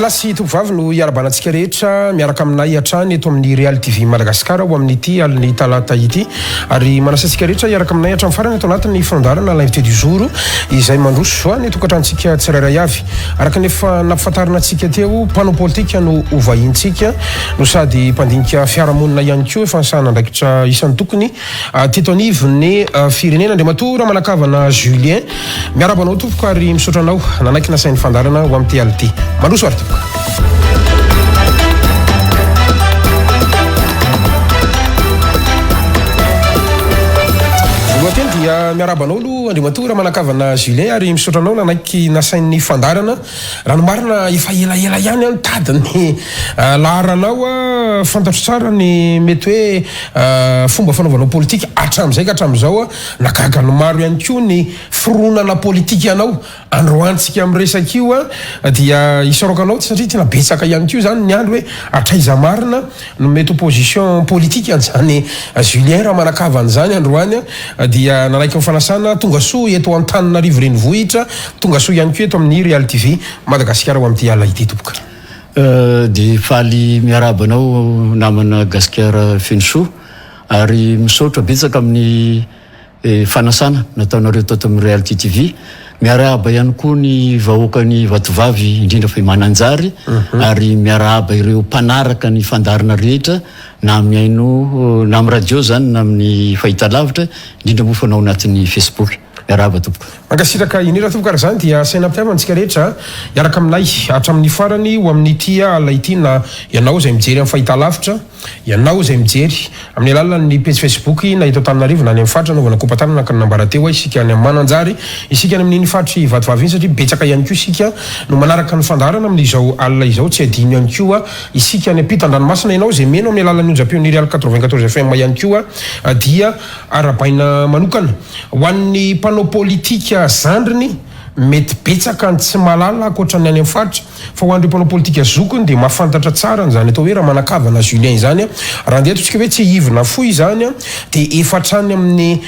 Klasy tovavy no iarabanantsika rehetra miaraka aminay hatrany eto amin'ny Real TV Madagasikara ho amin'ity aliny talata ity ary manasantsika rehetra iaraka aminay hatramin'ny farany eto anatin'ny fandarana l'invité du jour izay mandroso ny tokatrantsika tsirairay avy araka nefa nampafantarina antsika teo mpanao politika no ovahintsika no sady mpandinika fiarahamonina ihany koa efa nisahana andraikitra isan'ny tokony teto anivon'ny firenena Andriamatora Manakavana Julien miarabanao tompoko ary misotranao nanaiky nasain'ny fandarana ho amin'ity ality mandroso ary tompoko. Voatery dia miaraban'olo Andriamatora Manakavana Julien ary misotranao nanaiky nasain'ny fandarana raha no marina efa ela ihany any tadiny laharanao fantatro tsara ny mety hoe fomba fanaovanao politika hatramin'izay ka hatramin'izao nagaga no maro ihany koa ny fironana politika ianao androantsika amin'ny resaka io dia isorokanao satria tena betsaka ihany koa zany ny andro hoe atraiza marina no mety opposition politika an'izany Julien raha Manakavana zany androany dia nanaiky mifanasana tonga soa eto Antananarivo renivohitra tonga soa ihany koa eto amin'ny Real TV Madagasikara ho amin'ity ala ity tompoko. Dia faly miarabanao namana Gasikara Fenso ary misaotra betsaka amin'ny fanasana nataonareo tato amin'ny Real TV miarahaba ihany koa ny vahoakany vatovavy indrindra fa mananjary ary miarahaba ireo mpanaraka ny fandarana rehetra na amin'ny aino na amin'ny radio zany na amin'ny fahitalavitra indrindra moa fanao anatin'ny Facebook miarahaba tompoko. Mangasiraka inira tompoko zany dia sainam-pitiavana antsika rehetra iaraka aminay hatramin'ny farany ho amin'ity ala ity na ianao izay mijery amin'ny fahitalavitra ianao izay mijery amin'ny alalan'ny page Facebook na eto Antananarivo na any amin'ny faritra naovana kompatanana ka nambara teo isika any amin'ny Mananjary isika any amin'iny fatry vatovavy iny satria betsaka ihany koa isika no manaraka ny fandarana amin'izao alina izao tsy adino ihany koa isika any ampita-dranomasina ianao izay meno amin'ny alalan'ny onjam-peon'ny Real 94 FM ihany koa dia arabaina manokana ho an'ny mpanao politika zandriny mety betsaka tsy malala akoatra ny any amin'ny faritra fa ho an'ireo mpanao politika zokony dia mahafantatra tsara n'izany atao hoe raha Manakavana Julien izany raha ndeha totsika hoe tsy hivona foy izany dia efatrany amin'ny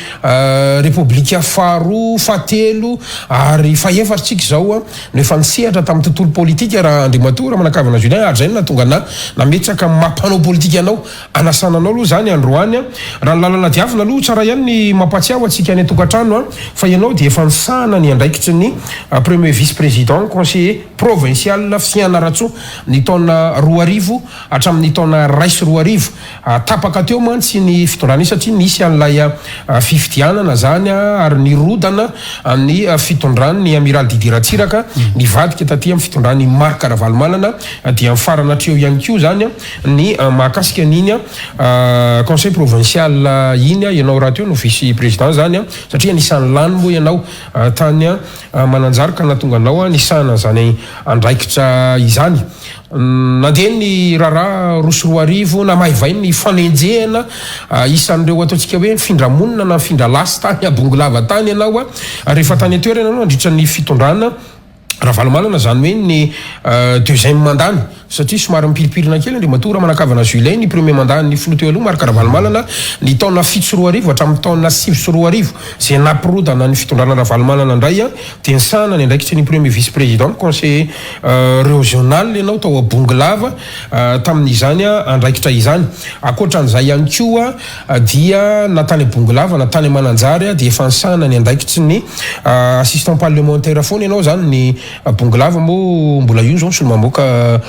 repoblika faharoa fahatelo ary fahefatritsika izao no efa nisehatra tamin'ny tontolo politika raha Andriamatora Manakavana Julien ary zay no natonga nametraka mampanao politika ianao anasananao aloha zany androany raha ny lalana diavina aloha tsara ihany ny mampatsiaho antsika any tokantrano fa ianao dia efa nisahana ny andraikitry ny premier vice-président conseiller provincial Fianaratso ny taona 2000 hatramin'ny taona 2000 tapaka teo mantsy ny fitondrana satria nisy an'ilay fifidianana zany ary ny rodana ny fitondrana ny amiral Didi Ratsiraka nivadika taty amin'ny fitondrany Marc Ravalomanana dia mifarana treo ihany koa zany ny mahakasika an'iny conseil provincial iny ianao raha teo no vice-président zany satria nisan'ny lany moa ianao tany Mananjary ka natonga anao nisana zany andraikitra izany nandeha ny rara Rosoroarivo na maivay ny fanenjehana isan'ireo ataontsika hoe findramonina na findralasy tany abongolava tany ianao rehefa tany atoerana ianao andritra ny fitondrana Ravalomanana zany hoe ny deuxième mandany satria somary mipiripirina kely Andriamatora Manakavana Julien ny premier mandat ny folo teo aloha Marc Ravalomanana ny taona 7 sy 2000 hatramin'ny taona 5 sy 2000 izay nampirodana ny fitondrana Ravalomanana indray dia nisahana ny andraikitry ny premier vice-président conseiller régional ianao tao Abongolava tamin'izany andraikitra izany akoatran'izay ihany koa dia natany Abongolava natany Mananjary dia efa nisahana ny andraikitry ny assistant parlementaire foana ianao zany ny Abongolava moa mbola io zao solomamoaka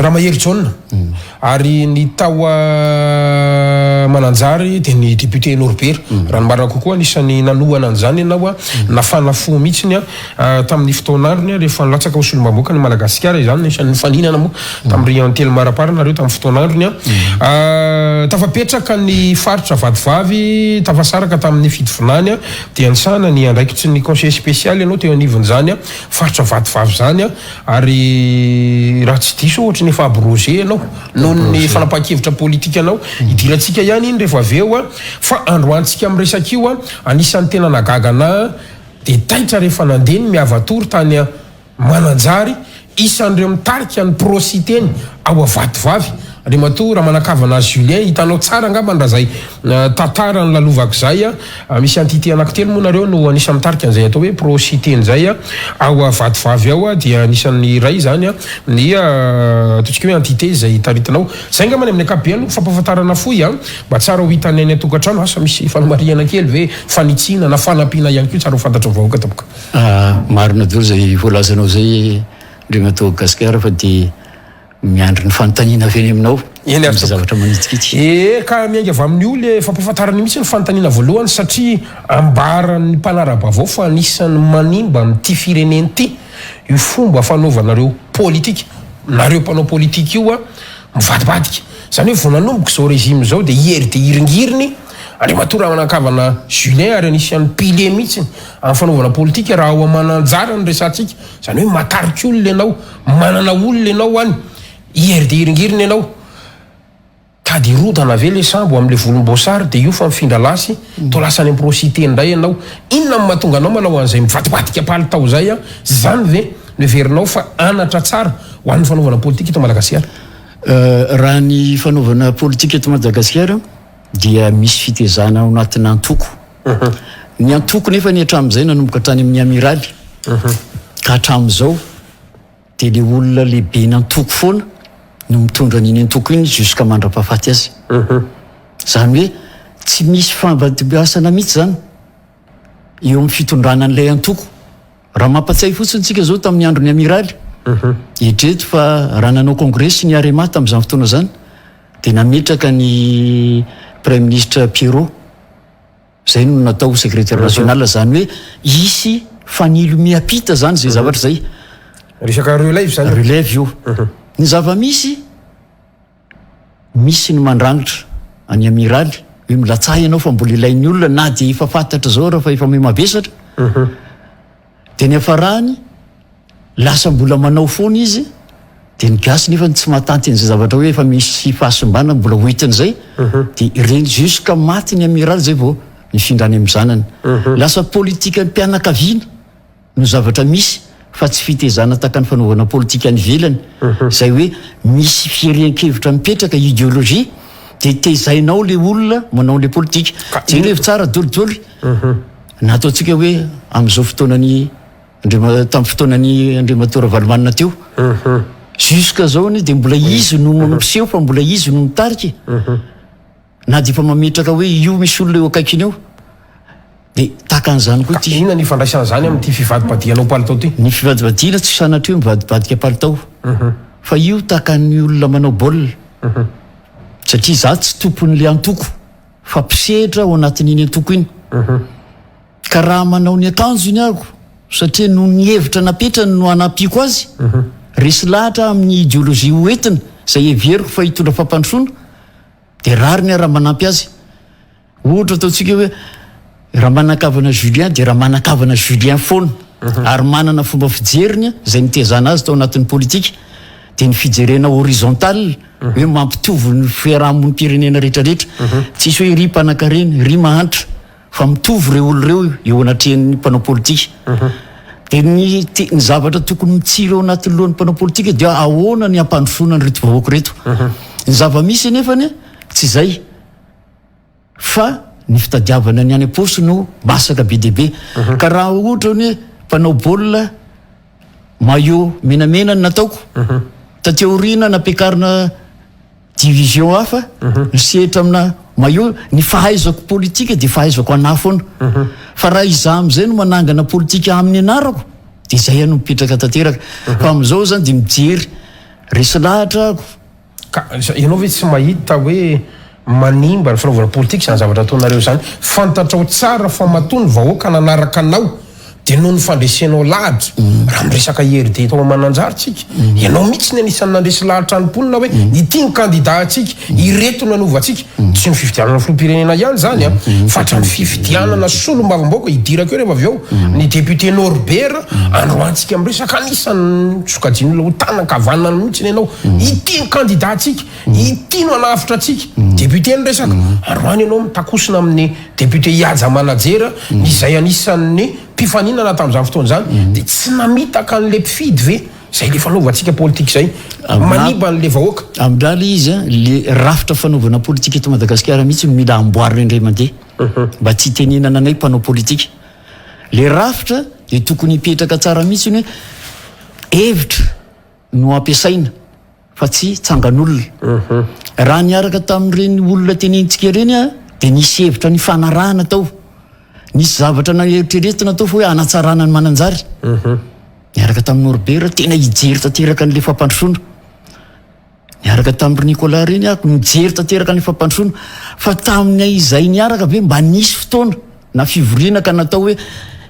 Ramahery John ary ny tao Mananjary dia ny député Norbert raha ny marina kokoa anisan'ny nanohana an'izany ianao nafana fo mihitsiny tamin'ny fotoanandrony rehefa nilatsaka ho solomamoaka ny Madagasikara izany nisan'ny faninana moa tamin'ny antelo maraparina nareo tamin'ny fotoanandrony tafapetraka ny faritra vadivavy tafasaraka tamin'ny fidivinany dia nisahana ny andraikitry ny conseiller spécial ianao teo anivony zany faritra vadivavy zany ary raha tsy diso ohatra ny efa abrogé ianao noho ny fanapahan-kevitra politika ianao idirantsika ihany iny rehefa aveo fa androantsika amin'ny resaka io anisan'ny tena nagagana dia taitra rehefa nandeny miavatory tany Mananjary isan'ireo mitarika ny prositeny ao avatovavy ary matoa raha manakavana Julien hitanao tsara angamba ndra zay tantara ny lalovako zay misy entité anankitelo moa nareo no anisany mitarika an'izay atao hoe pro-cité zay ao vadivavy ao dia anisan'ny ray zany ny ataontsika hoe entité zay taritanao zay angamba amin'ny ankapobeny fampahafantarana foy mba tsara ho hitany any atokantrano asa misy fanamariana kely ve fanitsina na fanampiana ihany koa tsara ho fantatra vahoaka toboka marina dolo zay voalazanao zay ndre matao gasikara fa dia miandry ny fanontaniana avy eny aminao eny ary zavatra manitikity ka miainga avy amin'ny io le fampahafantarany mihitsy ny fanontaniana voalohany satria ambaran'ny mpanarabavao fa anisan'ny manimba n'ity fireneny ity io fomba fanaovanareo politika nareo mpanao politika io mivadibadika zany hoe vonanomboka zao régime zao dia hiery dia hiringiriny ary matora manakavana Julien ary anisan'ny pilier mihitsy amin'ny fanaovana politika raha ao mananjara ny resantsika zany hoe matarika olona ianao manana olona ianao any hiery dia hiringiriny ianao tady rodana ve le sambo amin'le volomboasary dia io fa mifindra lasy to lasany amin'ny pro-cité indray ianao inona ny mahatonga anao manao an'izay mivadibadika palitao zay zany ve neverinao fa anatra tsara ho an'ny fanaovana politika eto Madagasikara raha ny fanaovana politika eto Madagasikara dia misy fitezana ao anatin'ny antoko ny antoko nefa ny hatramin'izay nanomboka hatrany amin'ny amiraly ka hatramin'izao dia le olona lehibe ny antoko foana no mitondra n'iny antoko iny jusqu'à mandra-pahafaty azy zany hoe tsy misy fambadiasana mihitsy zany eo amin'ny fitondrana an'ilay antoko raha mampatsay fotsiny tsika zao tamin'ny andron'ny amiraly hitreto fa raha nanao congrès ny arema tamin'izany fotoana zany dia nametraka ny premier ministre Pierrot zay no natao secrétaire national zany hoe isy fanilo miapita zany zay zavatra zay resaka relève zany relève io ny zava-misy ny mandrangitra any amiraly hoe milatsay ianao fa mbola ilain'ny olona na dia efa fantatra zao raha fa efa mavesatra dia ny afarahany lasa mbola manao foana izy dia ny gasy nefa tsy mahatanty an'izay zavatra hoe efa misy fahasimbana mbola hoentin'izay dia ireny jusqu'à maty ny amiraly zay vao mifindrany amin'ny zanany lasa politika ny mpianakaviana no zavatra misy fa tsy fitezana taka ny fanaovana politika any velany zay hoe misy fierenkevitra mipetraka idéologie dia tezainao le olona manao le politika zay rehefa tsara dolidoly nataontsika hoe amin'izao fotoanany tamin'ny fotoanany Andriamatora Valomanina teo jusqu'à zao dia mbola izy no miseho fa mbola izy no mitarika na dia efa mametraka hoe io misy olona eo akaikiny eo dia tahaka an'izany koa ty inona ny ifandraisana zany amin'ity fivadibadianao palitao ty ny fivadibadiana tsy sanatra hoe mivadibadika palitao fa io tahaka ny olona manao baolina satria za tsy tompon'le antoko fa mpisehitra ao anatin'iny antoko iny ka raha manao ny akanjo iny ako satria no ny hevitra napetrany no anampiko azy resy lahatra amin'ny idéologie hoentina zay everiko fa hitondra fampandrosoana dia rary ny raha manampy azy ohatra ataontsika hoe raha manakavana Julien dia raha manakavana Julien foana ary manana fomba fijeriny zay nitezana azy tao anatin'ny politika dia ny fijerena horizontal hoe mampitovy ny fiarahamon'ny pirenena rehetrarehetra tsisy hoe ry mpanan-karena ry mahantra fa mitovy reo olo reo eo anatrehan'ny mpanao politika dia ny zavatra tokony mitsiry ao anatin'ny lohan'ny mpanao politika dia ahoana ny ampandrosoana ny reto vahoaka reto ny zava-misy nefany tsy zay fa ny fitadiavana ny any am-posy no masaka be dehibe ka raha ohatra hoe mpanao baolina maillot menamena ny nataoko tateoriana nampiakarina division hafa nisehitra amina maillot ny fahaizako politika dia fahaizako anahy foana fa raha izaho amin'izay no manangana politika amin'ny anarako dia izay ano mipetraka tanteraka fa amin'izao zany dia mijery resy lahatra ako ka ianao ve tsy mahita hoe manimba ny fanaovana politika zany zavatra ataonareo zany fantatrao tsara fa matony vahoaka nanaraka anao dia noho ny fandresenao lahatra raha miresaka hery tao mananjarytsika ianao mihitsy ny anisan'ny nandresy lahatra ny mponina hoe ity ny candidat atsika ireto nanovantsika tsy ny fifidianana filoham-pirenena ihany zany fa hatrany fifidianana solom-bavambaoka hidirako eo rehefa avy ao ny député Norbert androantsika miresaka anisan'ny sokajin'olona ho tanakavanana mihitsy ny ianao ity ny candidat atsika ity no anafitra atsika député ny resaka androany ianao mitakosina amin'ny député Ihaja Manajera izay anisan'ny mpifaninana tamin'izany fotoana zany dia tsy namitaka an'le mpifidy ve zay le fanaovantsika politika zay manimba n'le vahoaka amindrala izy a le rafitra fanaovana politika eto Madagasikara mihitsy mila amboarina indray mandeha mba tsy tenenana anay mpanao politika le rafitra de tokony hipetraka tsara mihitsy ny hoe hevitra no ampiasaina fa tsy tsangan'olona raha niaraka tamin'ireny olona tenentsika ireny a de nisy hevitra ny fanarahana tao nisy zavatra na eritreretina tao fa hoe anatsarana ny mananjary niaraka tamin'ny Norbert tena hijery tanteraka n'le fampandrosoana niaraka tamin'ny Nicolas reny ako mijery tanteraka n'le fampandrosoana fa tamin'ny izay niaraka be mba nisy fotoana na fivoriana ka natao hoe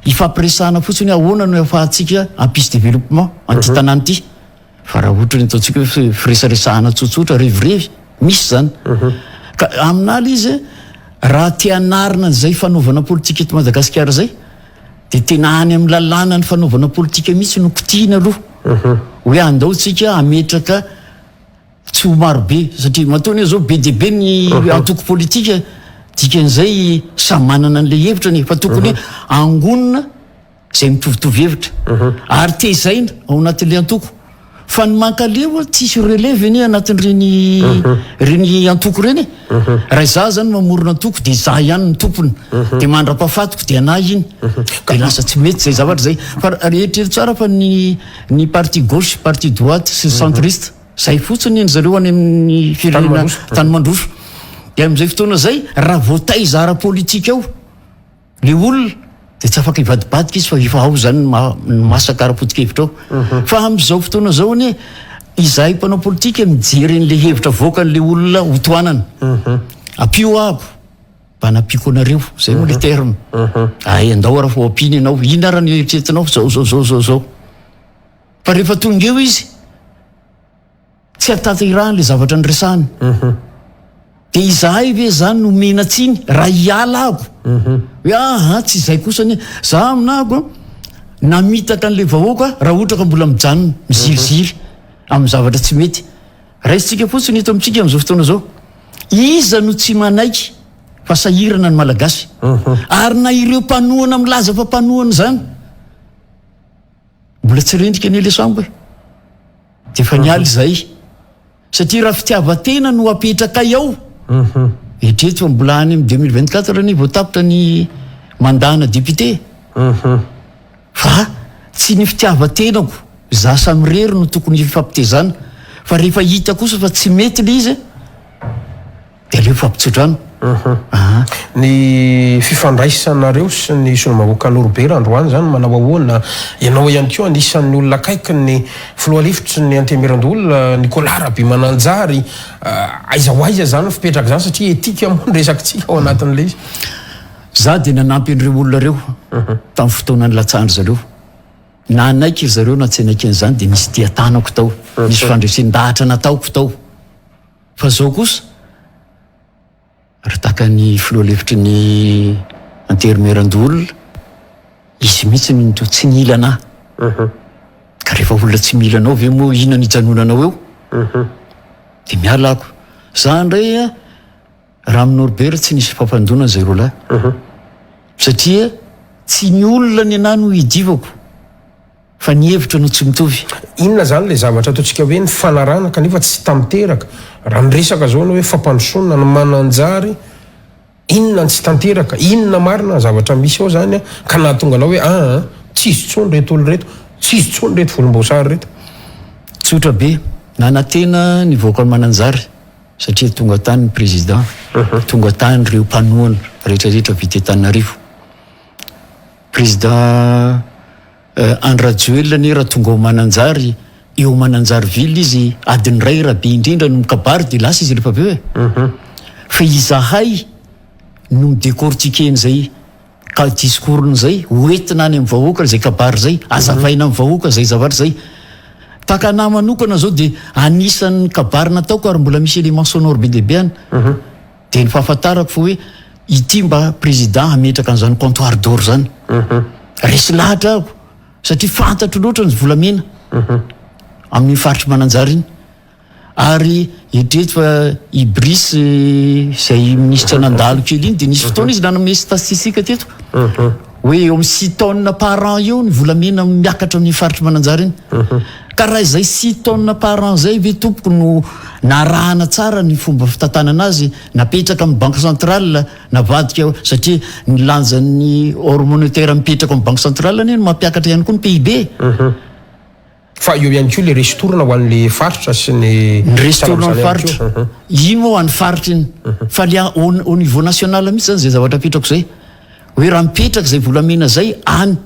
ifampiresahana fotsiny ahoana no afahantsika ampis développement anty tanàna ity fa raha ohatra ny ataontsika hoe firesaresahana tsotsotra revirevy misy zany ka aminaly izy raha tianarina zay fanaovana politika eto Madagasikara zay de tena any amin'ny lalàna ny fanaovana politika mihitsy no kitihina aloha hoe andaotsika ametraka tsy ho marobe satria mataony zao be de be ny antoko politika dikan'izay samy manana an'le hevitrany fa tokony angonina zay mitovitovy hevitra ary tezaina ao anatin'le antoko fa ny mankaleo tsisy relève ny anatin'reny antoko reny raha za zany mamorona antoko de za ihany ny tompony de mandra-pahafatoko de anay iny de lasa tsy mety zay zavatra zay fa rehetrero tsara fa ny parti gauche parti droite sy centriste zay fotsiny ny zareo any amin'ny firenena tany mandroso de am'izay fotoana zay raha voatay zara politika ao le olona de tsy afaka ivadibadika izy fa efa ao zany ny masaka ara-potika-hevitra ao fa am'izao fotoana zao ny izahay mpanao politika mijery n'le hevitra voaka n'le olona hotoanana apio ako mba napiako anareo zay moa le terme ay andao raha fo ampiny ianao ina raha ny eritreretinao zao fa rehefa tonga eo izy tsy atatirahan'le zavatra nyresahany de izahay ve zany no menatsiny raha hiala ako hoe tsy izay kosany za aminako namitaka an'le vahoaka raha ohatra ka mbola mijanona mizirizily amin'ny zavatra tsy mety raisitsika fotsiny eto amintsika amin'izao fotoana zao iza no tsy manaiky fa sahirana ny malagasy ary na ireo mpanohana milaza fa mpanohana zany mbola tsy rendrika ny ele sambo e de fa nialy zay satria raha fitiavatena no apetraka ao etreto fa mbola any amin'ny 2024 ny voatapitra ny mandana député fa tsy ny fitiavatenako za samirery no tokony fampitezana fa rehefa hita kosa fa tsy mety le izy de aleo fampitsodrano ny fifandraisanareo sy ny solomavoaka Norbert androany zany manao ahoana ianao ihany koa anisan'ny olona akaiky ny filohalefitry ny antemerandolona Nicolas Rabe Mananjary aiza ho aiza zany fipetraka zany satria etika moa nyresakitsika ao anatin'le izy za de nanampy an'ireo olona reo tamin'ny fotoana ny latsandro zareo na anaiky zareo na tsy anaiky an'izany de nisy diatanako tao nisy fandresin-dahatra nataoko tao fa zao kosa raha taka ny filohalefitry ny anterimerandolona izy mihitsy to tsy nila ana ka rehefa olona tsy mila anao ve moa ina ny janonanao eo de miala ako za ndray raha amin'ny Norbert tsy nisy fampandona zay rola satria tsy ny olona ny ana no hidivako fa ny hevitra no tsy mitovy inona zany le zavatra ataontsika hoe ny fanarana kanefa tsy tanteraka raha niresaka zao hoe fampandrosoana ny mananjary inona ny tsy tanteraka inona marina zavatra misy ao zany ka nahatonga anao hoe tsisy tsony reto olo reto tsisy tsony reto volomboasary reto tsotra be nanatena ny voaka ny mananjary satria tonga tany ny président tonga tany reo mpanohana rehetrarehetra vitetanarivo président Andrajoelina ny raha tonga ao mananjary eo mananjary ville izy adiny ray raha be indrindra no mikabary de lasa izy rehefa be hoe fa izahay no midécortiquen'izay ka discours-n'izay hoentina any amin'ny vahoaka zay kabary zay azavaina amin'ny vahoaka zay zavatra zay takana manokana zao de anisan'ny kabary nataoko ary mbola misy élément sonore be dehibe any de ny fahafantarako fa hoe ity mba président ametraka an'izany comptoir d'or zany resy lahatra ako satria fantatro loatra ny volamena amin'ny faritry mananjary iny ary etreto fa ibris zay ministra nandalo kely iny de nisy fotoana izy nanome statistika teto hoe eo amin'ny 6 tonnes par an eo ny volamena miakatra amin'ny faritra Mananjara iny ka raha izay 6 tonnes par an zay ve tompoko no narahana tsara ny fomba fitantanana azy napetraka amin'ny banque centrale navadika satria ny lanjan'ny or monétaire mipetraka amin'ny banque centrale any no mampiakatra ihany koa ny PIB fa eo ihany koa le restourna ho an'le faritra sy ny restourna ny faritra iny moa ho an'ny faritra iny fa le au niveau national mihitsy zany zay zavatra petrako zay hoe raha mipetraka zay volamena zay any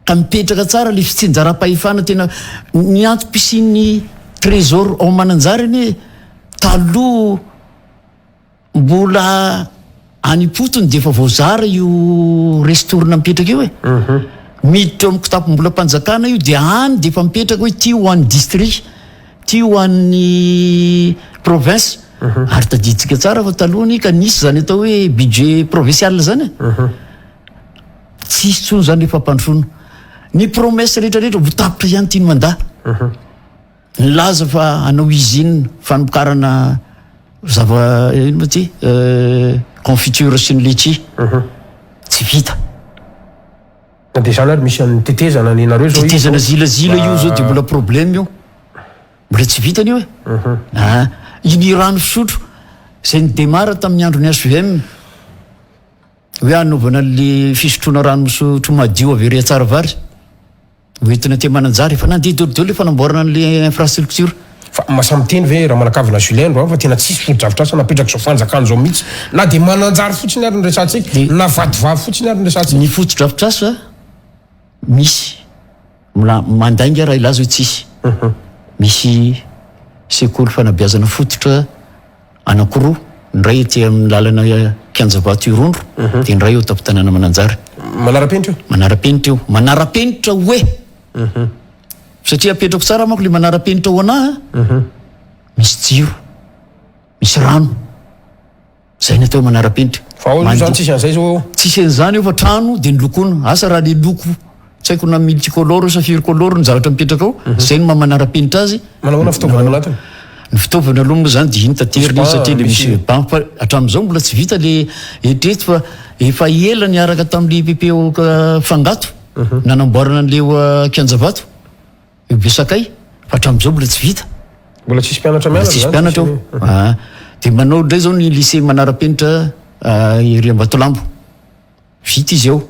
ka mipetraka tsara le fitsinjaram-pahefana tena ny antom-pisian'ny trésor ao Mananjara iny taloha mbola any potony de efa voazara io restourna mipetraka io miditra amin'ny kitapo-mbola mpanjakana io de any de efa mipetraka hoe ty ho an'ny district ty ho an'ny province ary tadiditsika tsara fa talohany ka nisy zany atao hoe budget provincial zany tsisy tsony zany efa mpandrosoana ny promesse rehetrarehetra votapitra ihany tiany mandaa nilaza fa anao usine fanompokarana ino ma ty confiture sy ny letchi tsy vita de zany ary misy an'ny tetezana ny nareo zao tetezana zilazila io zao de mbola problème io mbola tsy vitany io iny rano fisotro zay ny démarre tamin'ny andro ny SVM hoe anaovana le fisotroana rano misotro madio avery tsara vary hoentina te Mananjara efa nandeha dolidolo efa namboarana an'le infrastructure fa masamiteny ve raha manakavina Julien fa tena tsisy foto-drafitrasa napetraka zao fanjakana zao mihitsy na de Mananjara fotsiny ary ny resantsika na vadivavy fotsiny ary ny resantsika ny foto-drafitrasa misy mandainga raha ilaza hoe tsisy misy sekoly fanabeazana fototra anankiroa ndray ety amin'ny lalana Kianjavato Irondro de ndray eo tapitanana Mananjara manara-penitra io manara-penitra hoe satria apetrako tsara manko le manara-penitra ho anahy misy jiro misy rano zay natao manara-penitra fa zany tsisy an'izay zao tsisy an'izany eo fa trano de nilokona asa raha le loko tsy haiko na multicolore sa firy-colore ny zavatra mipetraka ao zay no manara-penitra azy manahoana fitaovana ao anatiny ny fitaovana aloha moa zany de iny tateriny satria le misy banque fa hatramin'izao mbola tsy vita le etreto fa efa ela niaraka tamin'le PPO Fangato nanamboarana an'leo Kianjavato io Besakay fa hatramin'izao mbola tsy vita mbola tsisy mpianatra mianatra tsisy mpianatra ao de manao ndray zao ny lycée manara-penitra ery Ambatolampy vita izy ao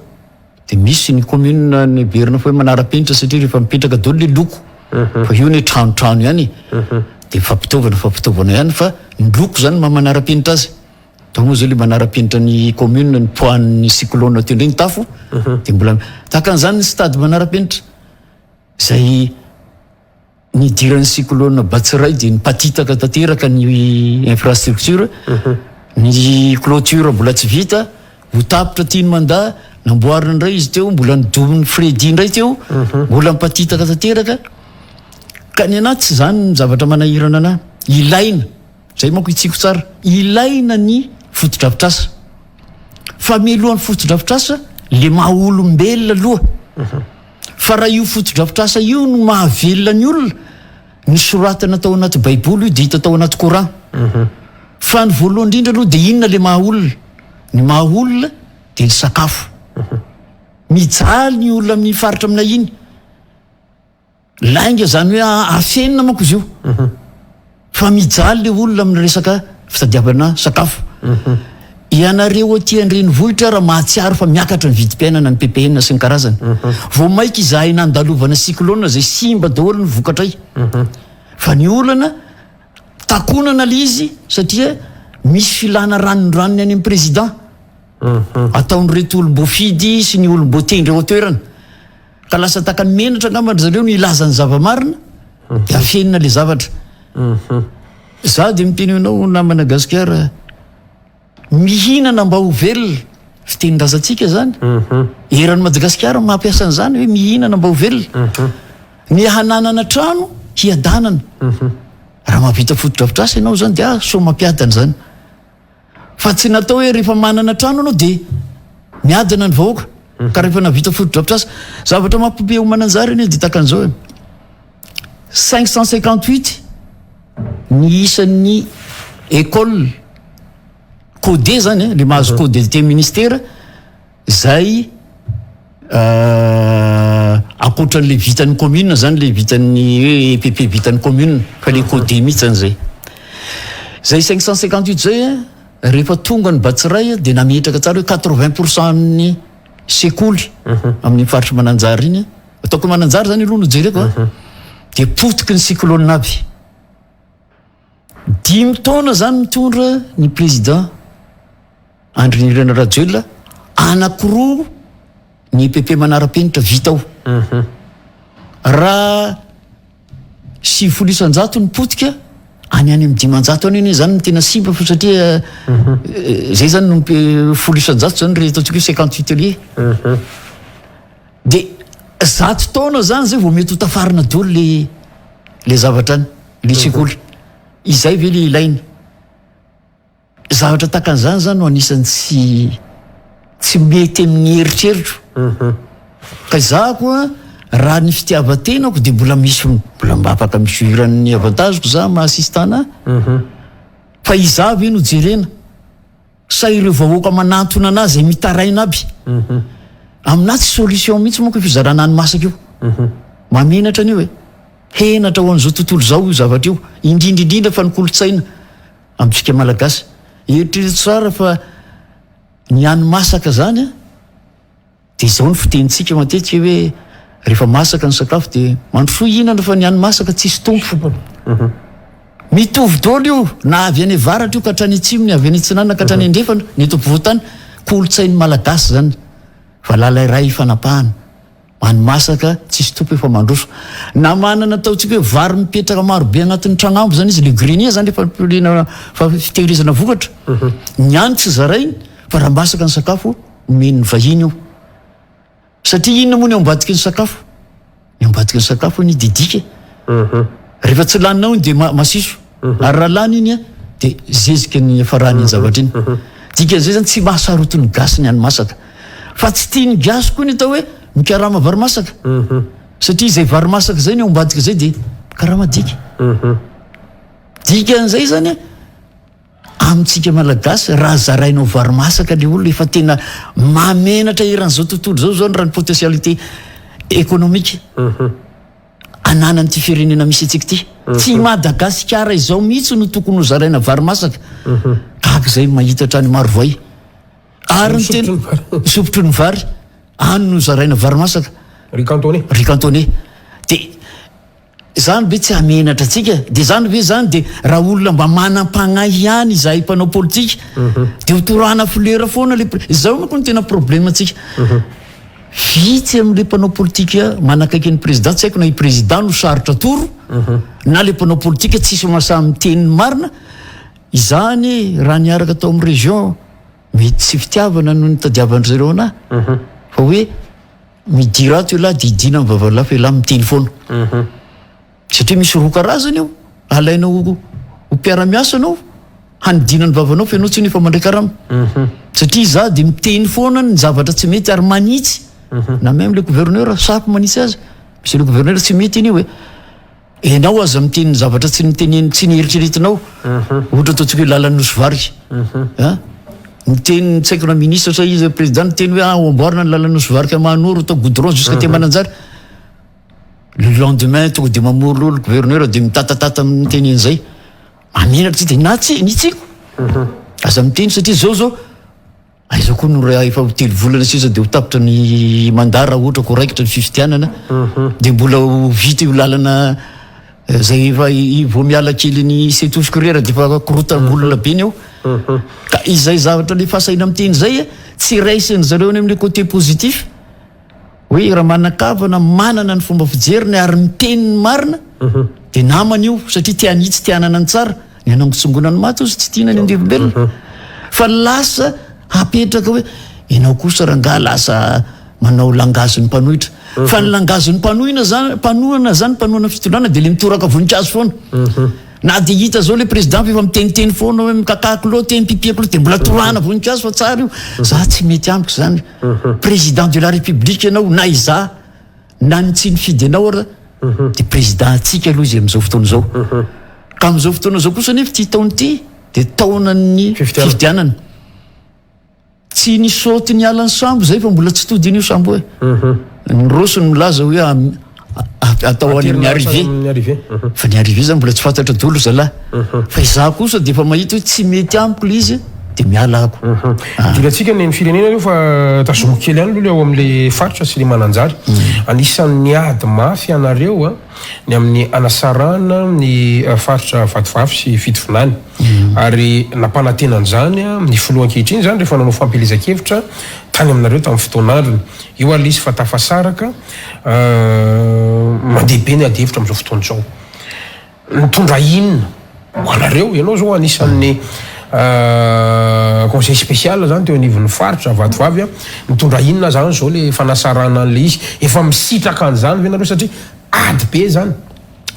de misy ny commune ny berina fa hoe manara-penitra satria rehefa mipetraka dolo le loko fa io ny tranotrano ihany de fampitaovana ihany fa ny loko zany manara-penitra azy donc moa zao le manara-penitra ny commune ny poan'ny cyclone teo ndray ny tafo de mbola takan'izany ny stade manara-penitra zay nidiran'ny cyclone Batsiray de nipatitaka tanteraka ny infrastructure ny clôture mbola tsy vita votapitra tiany mandaa namboarina indray izy teo mbola nidomin'ny Fredy indray teo mbola nipatitaka tanteraka ka ny anaty tsy zany ny zavatra manahirana anahy ilaina zay manko itsiko tsara ilaina ny foto-drafitrasa fa mialohan'ny foto-drafitrasa le maha-olombelona aloha fa raha io foto-drafitrasa io no mahavelona ny olona ny soratana tao anaty baiboly io de hita tao anaty courant fa ny voalohany indrindra aloha de inona le maha-olona ny maha-olona de ny sakafo mijaly ny olona amin'ny faritra amina iny lainga zany hoe afenina manko izy io fa mijaly le olona amin'ny resaka fitadiavana sakafo ianareo aty an-drenivohitra raha mahatsiaro fa miakatra ny vidim-piainana ny PPN sy ny karazany vao maika izahay nandalovana cyclone zay simba daholo ny vokatray fa ny olana takonana le izy satria misy filana ranondranony any amin'ny président ataony reto olom-boafidy sy ny olom-boatendry ao toerana ka lasa takany menatra angambany zareo no ilazany zava-marina de afenina le zavatra za de miteny anao na Madagasikara mihinana mba ho velona fitenin-drazantsika zany eran'ny Madagasikara mampiasa an'izany hoe mihinana mba ho velona ny hananana trano hiadanana raha mahavita foto-drafitrasa ianao zany de so mampiadana zany fa tsy natao hoe rehefa manana trano anao de miadana ny vahoaka ka rehefa navita foto-drafitrasa zavatra mampibe ho Mananjara iny de takan'izao 558 ny isan'ny école codé zany le mahazo code te ministère zay akoatran'le vitan'ny commune zany le vitan'ny hoe EPP vitan'ny commune fa le codé mihitsy an'izay zay 558 zay rehefa tonga ny batsiray dia nametraka tsara hoe 80% amin'ny sekoly amin'ny faritra mananjary iny ataoko mananjary zany aloha no jereko dia potiky ny cyclone aby 5 taona zany mitondra ny président Andry Nirina Rajoelina anankiroa ny EPP manara-penitra vitao raha 700 ny potika any amin'ny 500 any zany no tena simba fa satria zay zany no 700 zany rehefa ataontsika hoe 58 lier dia 100 taona zany zay vao mety ho tafarina daholo le zavatra any le sekoly izay ve le ilainy zavatra takan'izany zany no anisany tsy mety amin'ny eritreritro ka za koa raha ny fitiavan-tenako dia mbola mba afaka misuiran'ny avantageko za mahasistana fa iza ve no jerena sa ireo vahoaka manantona anazy ay mitaraina aby aminazy tsy solution mihitsy manko fizarana any masaka io mamenatra an'io hoe henatra ho an'izao tontolo zao io zavatra io indrindraindrindra fa nikolontsaina amintsika malagasy eritreritra tsara fa ny any masaka zany dia izao ny fitenitsika matetika hoe rehefa masaka ny sakafo dia mandrosoa ihinana fa ny any masaka tsisy tompo mitovy daholo io na avy any avaratra io ka hatrany atsimony avy any atsinana ka hatrany andrefana ny eto ampovoantany kolotsainy malagasy zany fa lalay ray fanapahana any masaka tsisy tompo efa mandroso na manana ataontsika hoe vary mipetraka marobe agnatin'ny tragnambo zany izy le grenier zany efa fa fitehirizana vokatra ny any tsy zarainy fa raha masaka ny sakafo omeny vahiny io satria inona moa ny ambadiky ny sakafo ny ambadiky ny sakafo ny didika rehefa tsy laninao iny dia masiso ary raha lany iny dia zezika ny farany ny zavatra iny dikan'izay zany tsy mahasarotony gasy ny any masaka fa tsy tia ny gasy koa ny atao hoe mikarama vary masaka satria izay vary masaka zay ny ao ambadika zay dia karama dika dikan'izay zany amintsika malagasy raha zarainao vary masaka le olona efa tena mamenatra eran'izao tontolo zao zao ny raha ny potentialité économique ananany ty firenena misy atsika ty tsy Madagasikara izao mihitsy no tokony ho zaraina vary masaka kahaka izay mahita hatrany maro voay ary ny tena sopotro ny vary any no zaraina vary masaka ricantonné dia zany be tsy hamenatra atsika dia zany ve zany dia raha olona mba manam-pagnahy ihany izahay mpanao politika dia hotorana folera foana izao manko ny tena problème atsika vitsy amin'le mpanao politika manakaiky ny président tsy haiko na i président no sarotra toro na le mpanao politika tsisy mahasaha miteniny marina izany raha niaraka atao amin'ny région mety tsy fitiavana no ny tadiavandry zareo anahy fa hoe midirato io lahy didina amin'ny vavalafo elahy miteny foana satria misy roa karazany io alainao ho mpiara-miasa anao hanidina ny vavanao fa ianao tsy nefa mandray karama satria za dia miteny foana ny zavatra tsy mety ary manitsy na même le gouverneur sapo manitsy azy misy le gouverneur tsy mety iny io hoe enao aza miteny ny zavatra tsy niteneny tsy nieritreretinao ohatra ataontsika hoe lalan'nosy variky miteny tsy haiko na ministre sa izy président niteny hoe amboarina ny lalan'nosy variky manoro atao goudron jusqu'à te mananjary le lendemain tonga dia mamory lolo gouverneur dia mitatatata miteny an'izay mamenatra tsy dia na tsy nitsiko aza miteny satria zao aiza koa no raha efa telo volana sisa dia ho tapitra ny mandara ohatra ko raikitra ny fifitianana dia mbola ho vita io lalana zay efa vao miala kely ny setosikourera dia efa korotan'olona be ny ao ka izay zavatra le fahasaina miteny zay tsy raisiny zareo any amin'le côté positif hoe raha manakavana manana ny fomba fijeriny ary miteniny marina dia namana io satria tianitsy tianana ny tsara ny anangotsongona ny maty ozy tsy tiana ny andevobelona fa lasa hapetraka hoe ianao kosa rangaha lasa manao langazin'ny mpanohitra fa ny langazin'ny mpanohana zany mpanohana fitondrana dia le mitoraka voninkazo foana na dia hita zao le président fa efa miteniteny foana hoe mikakakilo teny pipiakilo dia mbola torana voninkazo fa tsara io za tsy mety amiko zany président de la république ianao na iza na ny tsy ny fidy anao ara dia président atsika aloha izy amin'izao fotoana izao ka amin'izao fotoana zao kosa nefa ty taony ity de taonany fifidianana tsy ny saoty ny alany sambo zay fa mbola tsy todiny io sambo hoe ny rosony milaza hoe atao any amin'ny arrivé fa ny arrivé zany mbola tsy fantatra dolo zalahy fa izaho kosa de efa mahita hoe tsy mety amiko le izy de miala ako dilatsika ny firenena io fa tazomo kely any aloha eo amin'le faritra sy le mananjary anisan'ny ady mafy anareo ny amin'ny anasarana ny faritra vatovavy sy fitovinany ary nampanatenan'izany ny filohan-kehitriny zany rehefa nanao fampelezan-kevitra tany aminareo tamin'ny fotoanandrony io ala izy fa tafasaraka mandehabe ny ady hevitra amin'izao fotoana zao nitondra inona ho anareo ianao zao anisan'ny conseil spécial zany teo anivon'ny faritra vatovavy mitondra inona zany zao le fanasarana an'le izy efa misitraka an'izany ve nareo satria ady be zany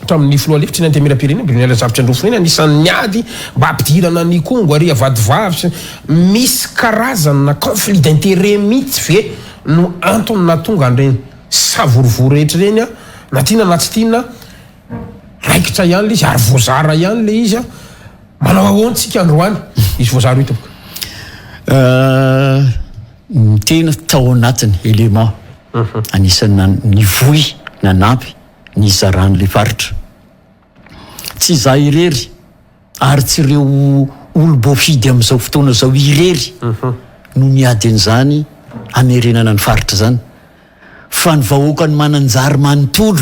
tamin'ny filoha lefitra ny antemira-pirenena Brunel Zavatra Androfireny anisan'ny ady mba ampidirana ny kongo ary vatovavy misy karazana conflit d'intérêt mihitsy ve no antony natonga an'ireny savorovory rehetra reny na tiana na tsy tiana raikitra ihany le izy ary voazara ihany le izy manao ahoantsika androany izy voazaro ito tena tao anatiny élément anisan'ny ny voy nanampy ny zaran'le faritra tsy za irery ary tsy ireo olo-boafidy amin'izao fotoana zao irery no miady an'izany amerenana ny faritra zany fa ny vahoaka ny mananjary manontolo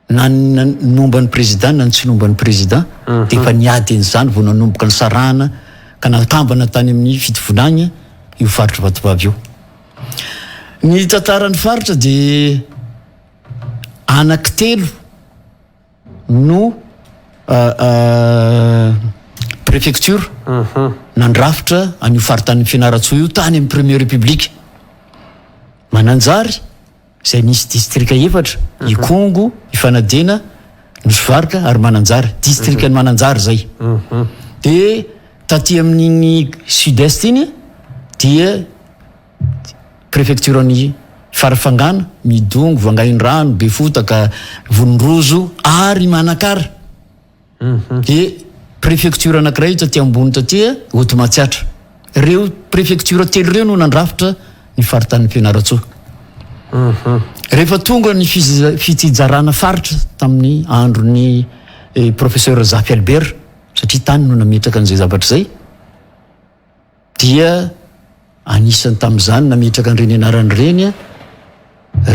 na nomban'ny président na ny tsy nomban'ny président de efa niady an'izany vao nanomboka ny sarahana ka nakambana tany amin'ny fitovonagna io faritra vatovavy io ny tantaran'ny faritra de anankitelo no préfecture nandrafitra an'io faritany fianaratsoa io tany amin'ny premier république mananjary zay nisy distrika efatra ikongo ifanadena nosovarika ary mananjary distrika ny mananjary zay de taty amin'iny sud-est iny dia préfecture ny farafangana midongo vangaindrano befotaka vonorozo ary manakara de préfecture anankiray taty ambony taty Haute-Matsiatra reo préfecture telo reo no nandrafitra ny faritany fianaratsoa rehefa tonga ny fitijarana faritra tamin'ny androny professeur Zafy Albert satria tany no nametraka an'izay zavatra zay dia anisany tamin'izany nametraka an'ireny anarany reny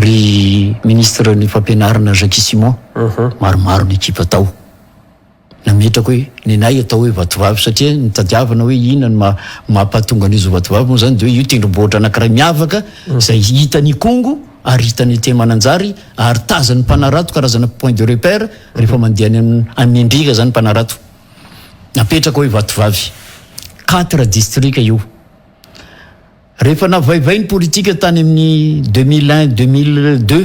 ry ministre ny fampianarana Jacques Simon maromaro ny ekipa tao nametraka hoe nenay atao hoe vatovavy satria nitadiavana hoe inona ny mampahatonga an'izy vatovavy moa zany de hoe io tendrombohitra anankiray miavaka zay hitany kongo ary hitany te mananjary ary tazany mpanarato karazana point de repère rehefa mandeha amin'ny endrika zany mpanarato napetraka hoe vatovavy 4 distrika io rehefa navaivay ny politika tany amin'ny 2001-2002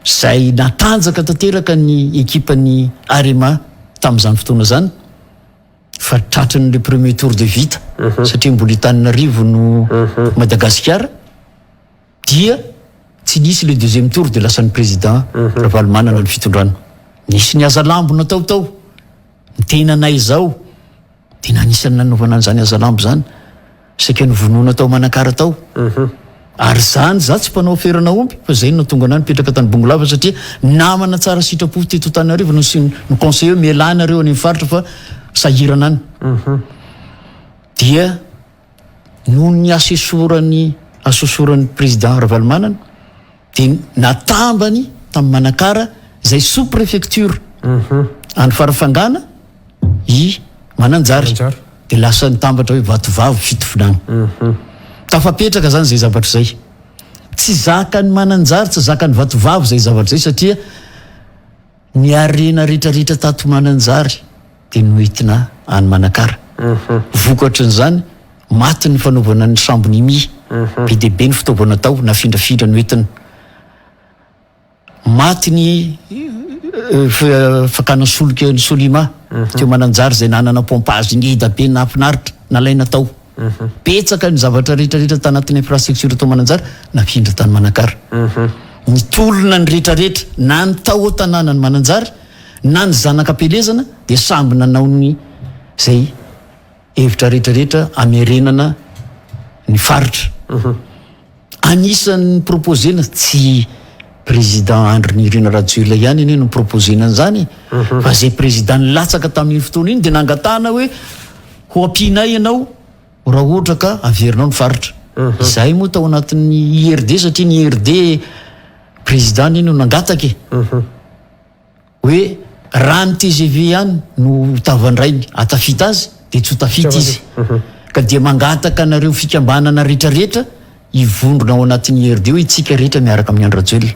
zay natanjaka tanteraka ny ekipany Arema tamin'izany fotoana zany fa tratran'le premier tour de vita satria mbola hitananarivo no Madagasikara dia tsy nisy le deuxième tour de lasan'ny président Ravalomanana ny fitondrana nisy ny azalambo natao tao ny tenanay zao tena anisany nanaovana an'izany azalambo zany saika ny vonoana tao manakara tao ary zany za tsy mpanao ferana omby fa zay no tonga anay nipetraka tany Bongolava satria namana tsara sitrapo teto Tanarivo no conseiller mialana reo any faritra fa sahirana any dia noho ny asosoran'ny président Ravalomanana dia natambany tamin'ny Manakara zay sous préfecture any farafangana i Mananjary dia lasa nitambatra hoe vatovavy fitovinana tafapetraka zany zay zavatra zay tsy zaka ny Mananjary tsy zaka ny vatovavy zay zavatra zay satria ny arena rehetrarehetra tato Mananjary dia noentina any Manakara vokatran'izany maty ny fanaovana ny sambony mi be dia be ny fitaovana tao nafindrafindra noentina maty ny fakana solika ny solima teo Mananjary zay nanana pompage ny ida be nafinaritra nalaina tao petsaka ny zavatra rehetrarehetra tanatin'ny infrastructure tao Mananjary nafindra tany Manakara ny tolona ny rehetrarehetra na ny tao tanàna ny Mananjary na ny zanakam-pelezana dia samby nanao ny zay hevitra rehetrarehetra amerenana ny faritra. Anisan'ny proposena tsy président Andry Nirina Rajoelina ihany iny no proposena an'izany fa zay président nilatsaka tamin'ny fotoana iny dia nangatahana hoe ho ampianay ianao raha ohatra ka averinao ny faritra. Izay moa tao anatin'ny IRD satria ny IRD président iny no nangataka hoe raha ny TGV ihany no tavandrainy atafita azy dia tsy ho tafita izy ka dia mangataka anareo fikambanana rehetrarehetra hivondrona ao anatin'ny IRD hoe itsika rehetra miaraka amin'ny Andry Rajoelina.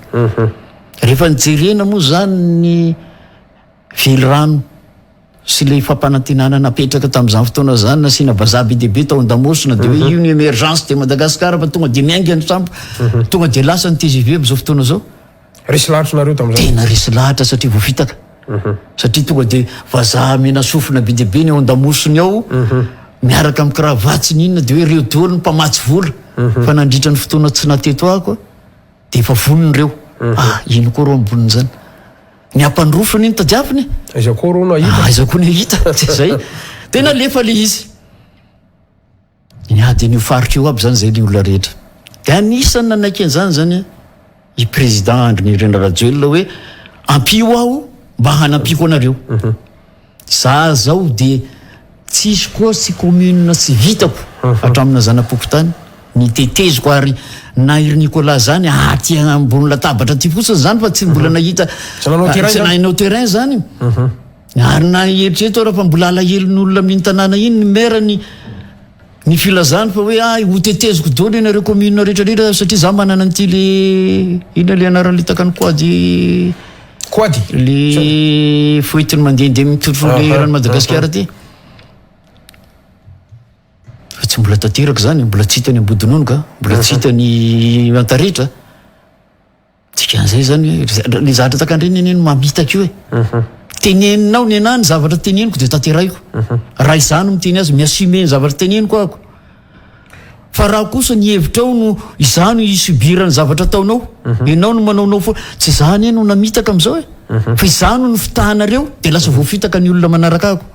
Rehefa nijerena moa zany ny velirano sy le fampanantenana napetraka tamin'izany fotoana zany nasiana vazaha be dehibe tao an-damosina dia hoe io ny émergence de Madagasikara fa tonga dia miainga ny sambo tonga dia lasa ny TGV amin'izao fotoana zao. Resy lahatra nareo tamin'izao. Tena resy lahatra satria voafitaka. Satria tonga dia vazaha mena sofina be dehibe ny ao an-damosiny ao miaraka amin'ny kravatsy ny inona dia hoe reo daholo ny mpamatsy vola fa nandritra ny fotoana tsy nateto ako dia efa vonon'ireo. Ino koa reo ambonin'izany ny ampandrofony iny tadiaviny aiza koa reo no ahita. Aiza koa ny ahita zay tena lefa le izy niady an'io faritra io aby zany zay le olona rehetra dia anisany nanaiky an'izany zany i président Andry Nirina Rajoelina hoe ampio aho mba hanampiko anareo. Za zao dia tsisy koa sy commune tsy vitako hatramina zanapokotany ny teteziko ary na iry Nicolas zany aty ambony latabatra ty fotsiny zany fa tsy mbola nahita tsy nahinao terrain zany ary na eritrereto raha fa mbola alahelon'olona amin'ny tanàna iny ny maire ny filazany fa hoe ho teteziko daholo ianareo commune rehetrarehetra satria za manana an'ity le ina le anarany litaka ny koady le foentiny mandehandeha mitotro le rano Madagasikara ty fa tsy mbola tanteraka zany mbola tsy hitany ambodinono ka mbola tsy hitany antaretra tsika an'izay zany le zavatra takandreny eneny mamitaka io teneninao ny anahy ny zavatra teneniko dia tanterahiko raha izany miteny azy miassume ny zavatra teneniko ako fa raha kosa ny hevitrao no izany isubirany zavatra ataonao ianao no manaonao foa tsy izany no namitaka amin'izao fa izany no fitahanareo dia lasa voafitaka ny olona manaraka ako.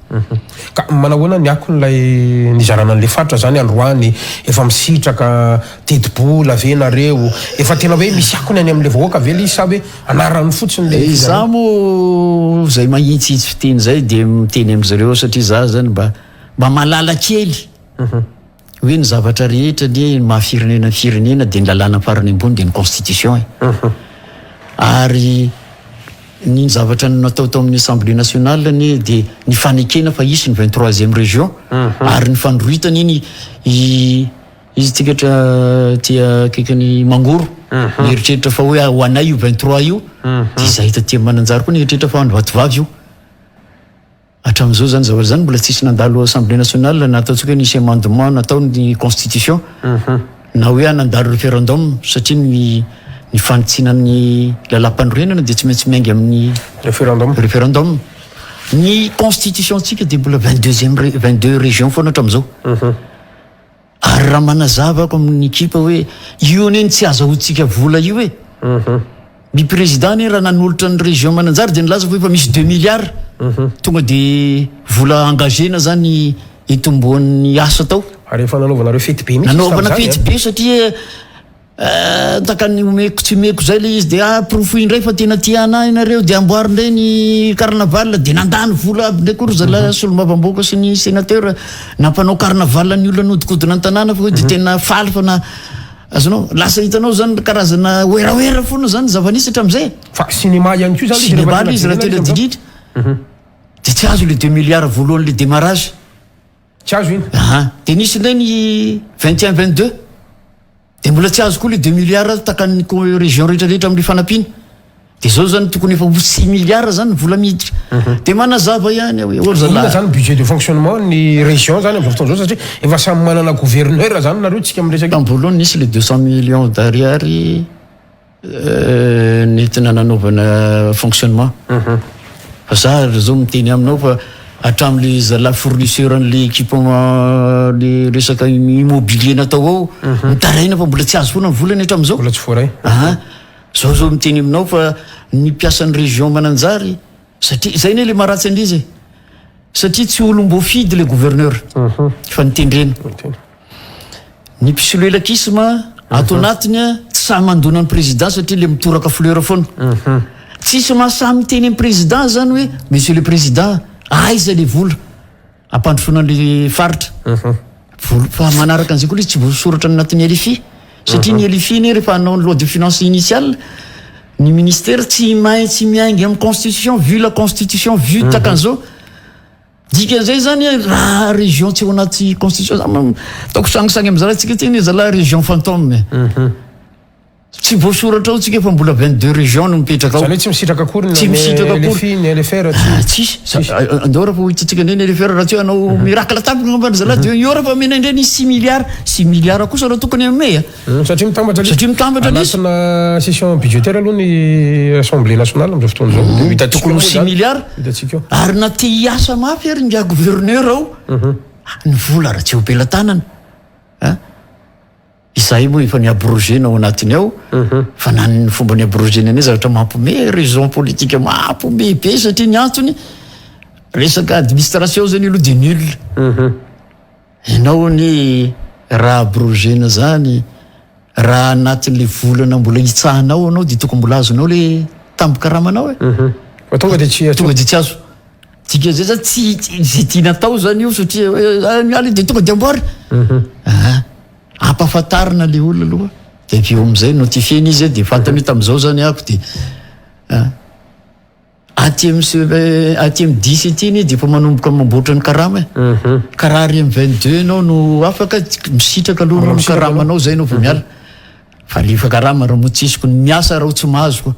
Ka manahoana ny ako n'ilay nizarana an'ilay faritra zany androany efa misitraka teti-bola ve nareo efa tena hoe misy akony any amin'ilay vahoaka ve le izy sa hoe anarany fotsiny le za moa zay mahitsihitsy fiteny zay dia miteny amin'izareo satria za zany mba malala kely hoe ny zavatra rehetra ny mahafirenena firenena dia ny lalàna farany ambony dia ny constitution ary ny zavatra natao tao amin'ny assemblée nationale ny dia ny fanekena fa isy ny 23e région ary ny fandrohitany iny izy tikatra tia kaikany mangoro nieritreritra fa hoe ho anay io 23 io dia izay tatia mananjary koa nieritreritra fa androvatovavy io hatramin'izao zany zavatra zany mbola tsisy nandalo assemblée nationale nataontsika hoe nisy amendement natao ny constitution na hoe hanandalo référendum satria ny fanitsinan'ny lalam-panorenana dia tsy maintsy miainga amin'ny référendum. Ny constitution tsika dia mbola 22 région foana hatramin'izao ary raha manazavako amin'ny ekipa hoe io neny tsy azahoantsika vola io ny président ny raha nanolotra ny région mananjary dia nilaza fa efa misy 2 milliards tonga dia vola engagena zany itomboan'ny asa tao ary efa nanaovanareo fety be nanaovana fety be satria takany omeko tsy meko zay le izy dia profo indray fa tena tia anahy nareo dia amboary indray ny carnaval dia nandany vola aby ndray koa zala solomavamboaka sy ny sénateur nampanao carnaval ny olona nodikodina ny tanàna fa hoe dia tena faly fa na azonao lasa hitanao zany karazana oeraoera foana zany zavanisy hatramin'izay fa cinéma ihany koa zany cinéma le izy raha tena diditra dia tsy azo le 2 milliards voalohan'le démarrage tsy azo iny dia nisy indray ny 21-22 dia mbola tsy azo koa le 2 milliards takany région rehetrarehetra amin'ny fanampiana dia zao zany tokony efa 6 milliards zany vola miditra dia manazava ihany inona zany budget de fonctionnement ny région zany amin'izao fotoana zao satria efa samy manana gouverneur zany nareo tsika miresaka tambolohany nisy le 200 millions d'ariary nentina nanaovana fonctionnement fa za zao miteny aminao fa hatramin'le zala fournisseur an'le équipement le resaka immobilier natao ao mitaraina fa mbola tsy azo foana ny volany hatramin'izao mbola tsy voaray zao miteny aminao fa ny mpiasan'ny région mananjary satria zay ne le maharatsy an'lizy satria tsy olombo fidy le gouverneur fa nitendreny ny psyloelakisme ato anatiny tsy samy mandona ny président satria le mitoraka fleur foana tsisy mahasamy teny amin'ny président zany hoe monsieur le président aiza le vola ampandrofona le faritra fa manaraka an'izay koa le tsy voasoratra anatin'ny LFI satria ny LFI ny rehefa hanao ny loi de finance initiale ny ministère tsy miaingy amin'ny constitution vu la constitution vu takan'izao dikan'izay zany raha région tsy ao anaty constitution taoko sangisangy am'zala tsika teny zala région fantôme tsy voasoratra ao tsika fa mbola 22 région no mipetraka ao zany hoe tsy misitraka akory tsy misitraka akory ny LFR tsisy andao raha fa hitatsika ndray ny LFR raha tsy anao miracle tapaka ngambany zala de io raha fa mena indray 6 milliards kosa raha tokony amey satria mitambatra anatina session budgétaire aloha ny assemblée nationale am'izao fotoana zao tokony 6 milliards hitatsika ary na te hiasa mafy ary ngia gouverneur ao ny vola raha tsy ho bela tanana izay moa efa ny abrogena ao anatiny ao fa nany fomba ny abrogena ane zavatra mampome raison politique mampome be satria ny antony resaka administration zany aloha de nul ianao ny raha abrogena zany raha anatin'le volana mbola hitsahanao anao de tokony mbola azonao le tambokaramanao fa tonga de tsy azo tika zay zany tsy zay tiana atao zany io satria miala de tonga de amboary ampahafantarina le olona aloha de eo am'izay notifieny izy de fantany hoe tam'izao zany ako de aty amy 10 ety de efa manomboka mamboatra ny karama karaha ary amy 22 anao no afaka misitraka aloha no karama anao zay nao vo miala fa lefa karama raha mo tsisy ko miasa raha tsy mahazo koa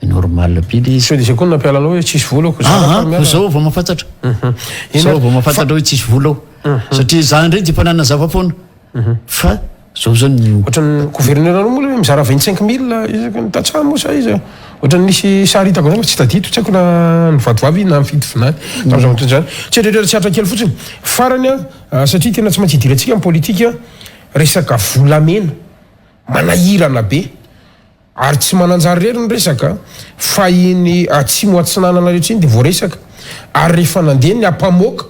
normal pily izy de seconde nampialanao hoe tsisy vola zao vao mahafantatra zao vao mahafantatra hoe tsisy vola ao satria za ndray de mpanana zavafoana fa zao zany ohatran'ny gouverneur anao moa mizara 25 000 isaky ny tatsamo sa izy ohatran'ny nisy sary hitako zany fa tsy tadito tsy haiko na nivatovavy na mifidy finany tam'izao toy zany tsy etrehatra tsy atra kely fotsiny farany satria tena tsy maintsy hidirantsika amin'ny politika resaka volamena manahirana be ary tsy mananjary rery ny resaka fa iny atsimo atsinanana rehetra iny de voaresaka ary rehefa nandeha ny ampamoaka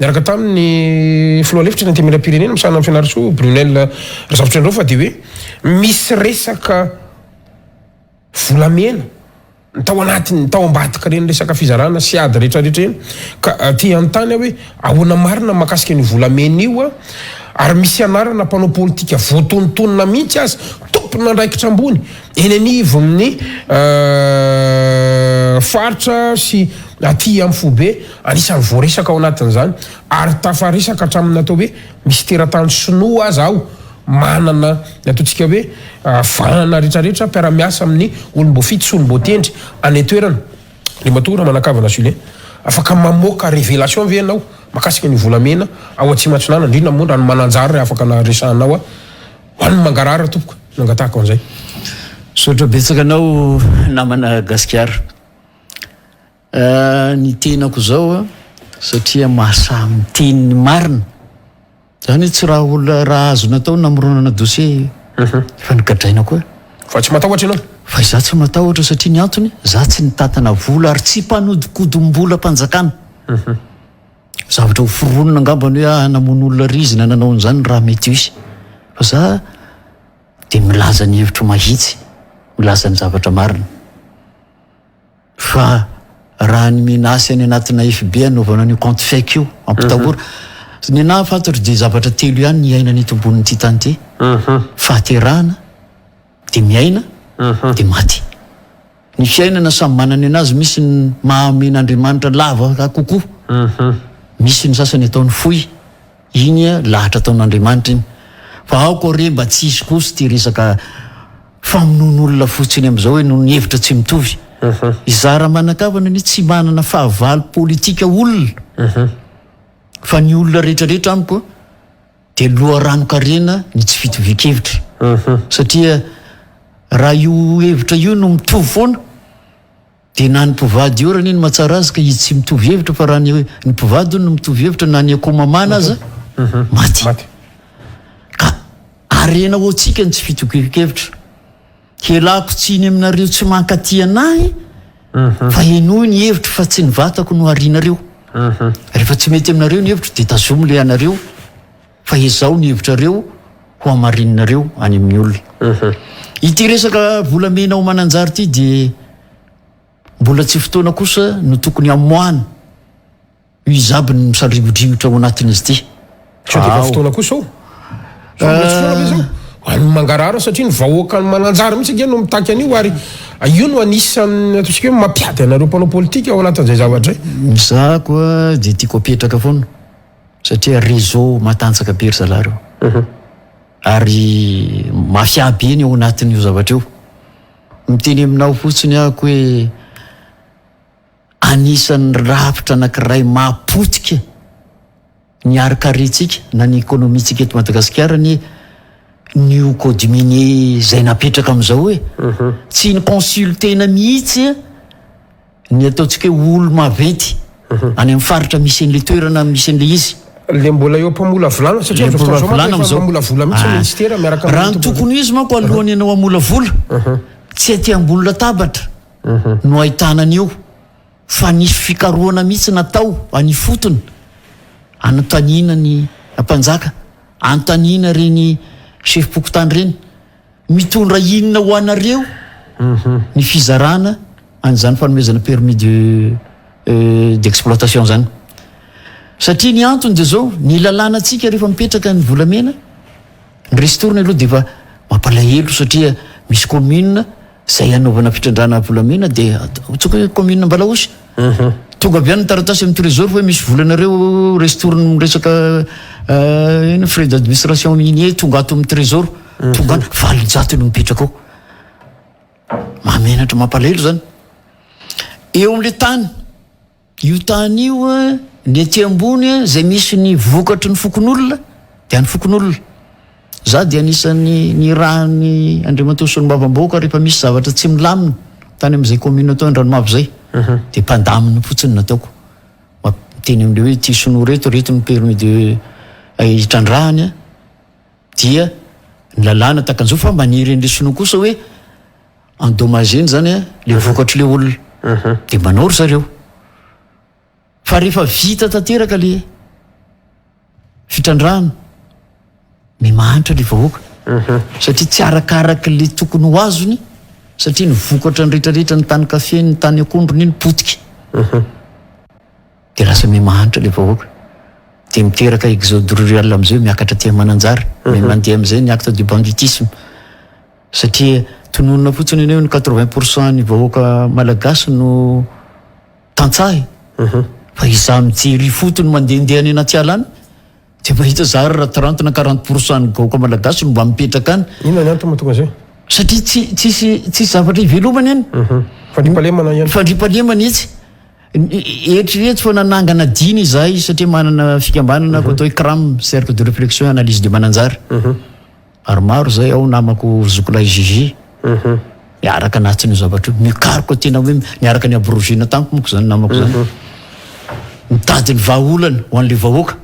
niaraka tamin'ny filohalefitra ny antemera-pirenena misahana amin'ny fianarso Brunel razavitra andreo fa de hoe misy resaka volamena tao anatiny tao ambadika reny resaka fizarana sy ady rehetrarehetra eny ka ty anontany hoe ahoana marina mahakasika ny volamena io ary misy anarana mpanao politika voatontonona mihitsy azy tompona andraikitra ambony eny anivo amin'ny faritra sy aty amin'ny fobe anisan'ny voaresaka ao anatin'izany ary tafaresaka hatramin'ny atao hoe misy teratany sinoa azy ao manana ataontsika hoe vanana rehetrarehetra mpiara-miasa amin'ny olom-bofity sy olom-botendry any toerana le matora manakavana sule afaka mamoaka révélation ve anao makasika ny volamena ao atsimatsinana indrindra moa rano mananjary afaka naresahanao hoan'ny mangarara tompoka nangatahaka an'izay sotra betsaka anao namana gaskiara ny tenako zao satria mahasamy teniny marina zany tsy raha olona raha azo natao namoronana dossier fa nigadraina koa fa tsy matahotra ianao fa za tsy matahotra satria ny antony za tsy nitatana vola ary tsy mpanodikodim-bola mpanjakana zavatra ho foronona angambany hoe namono olona rizina nanao n'izany raha mety isy fa za de milaza ny hevitro mahitsy milaza ny zavatra marina fa raha ny menasy any anatina FB anaovana ny compte fake io ampitahora ny anahy fantatra de zavatra telo ihany ny aina ny tombon'ny ty tany ty fahaterahana de miaina de maty ny fiainana samy manany anazy misy ny mahamen'Andriamanitra lava kokoa misy ny sasany ataony fohy iny lahatra ataon'Andriamanitra iny fa ao ko re mba tsisy kosa ty resaka famonon'olona fotsiny am'izao hoe noho ny hevitra tsy mitovy izara manakavana ny tsy manana fahavalo politika olona fa ny olona rehetrarehetra amiko de loha rano-karena ny tsy fitovian-kevitra satria raha io hevitra io no mitovy foana de na ny mpivady io raha niny mahatsara azy ka izy tsy mitovy hevitra fa raha ny mpivady no mitovy hevitra na ny akomamana aza maty ka arena ho antsika ny tsy fitovian-kevitra kelako tsiny aminareo tsy mankaty anahy fa ino ny hevitra fa tsy nivatako no arianareo rehefa tsy mety aminareo ny hevitra de tazomy le anareo fa izao ny hevitrareo ho amarinareo any amin'ny olona ity resaka volamena ao mananjary ity de mbola tsy fotoana kosa no tokony amoana izaby ny misarivodrivotra ao anatin'izy ity fotoana kosa mangarara satria ny vahoaka ny mananjara mihitsy nge no mitaky an'io ary io no anisan'ny ataontsika hoe mampiady anareo mpanao politika ao anatin'izay zavatra za koa de tiako apetraka foana satria réseau matanjaka be ry zalareo ary mafiabe ny ao anatin'io zavatra io miteny aminao fotsiny ahako hoe anisan'ny rafitra anankiray mahapotika ny arikarentsika na ny ekonomitsika eto Madagasikara ny new code minier zay napetraka am'izao hoe tsy ny consultena mihitsy ny ataontsika hoe olo maventy any amin'ny faritra misy an'le toerana misy an'le izy le mbola eo mpamola volana satria mamola vola mihitsy ministera miaraka raha ny tokony izy manko alohany ianao amola vola tsy aty ambony latabatra no ahitana an'io fa nisy fikarohana mihitsy natao any fotony anotaniana ny mpanjaka anotaniana reny chef pokotany reny mitondra inona ho anareo ny fizarana an'izany fanomezana permis d'exploitation zany satria ny antony de zao ny lalàna atsika rehefa mipetraka ny volamena ny restorany aloha de efa mampalahelo satria misy commune zay anaovana fitrandrana volamena de tsika hoe commune Mbalaosy tonga avy any taratasy amin'ny trésor hoe misy volanareo restorany resaka ino frais d'administration minier tonga ato amin'ny trésor tonga any valonjato no mipetraka ao mamenatra mampalahelo zany eo am'le tany io tany io ny aty ambony zay misy ny vokatry ny fokon'olona de any fokon'olona za de anisan'ny ny rahany Andriamantoa Solombavam-bahoaka rehefa misy zavatra tsy milamina tany am'izay commune atao Ranomavy zay de mpandamina fotsiny nataoko miteny am'le hoe ty sono reto ny permis de hitrandrahany dia ny lalàna takan'izao fa maniry an'le sono kosa hoe endommageny zany le vokatry le olona de manao ry zareo fa rehefa vita tanteraka le fitrandrahana mimanitra le vahoaka satria tsy arakaraka le tokony ho azony satria ny vokatra ny rehetrarehetra ny tany kafe ny tany akondrony ny potika de lasa mimanitra le vahoaka de miteraka exode rural am'izay miakatra tia mananjara mandeha am'izay ny acte de banditisme satria tononona fotsiny eny hoe ny 80% ny vahoaka malagasy no tantsahy fa iza mijery fotony mandehandeha any anaty ala any de mahita zary raha 30 na 40% ny vahoaka malagasy no mba mipetraka any inona ny antony mahatonga zay satria tsisy zavatra ivelomany any fandripalemana ihany fandripalemana itsy eritrereto fa nanangana diny zahay satria manana fikambanana ko atao hoe CRAM cercle de réflexion et analyse de mananjara ary maro zay ao namako zokolay Gigi miaraka anatin'io zavatra mikariko tena hoe miaraka ny abrogena tamiko moko zany namako zany mitady ny vahaolana ho an'le vahoaka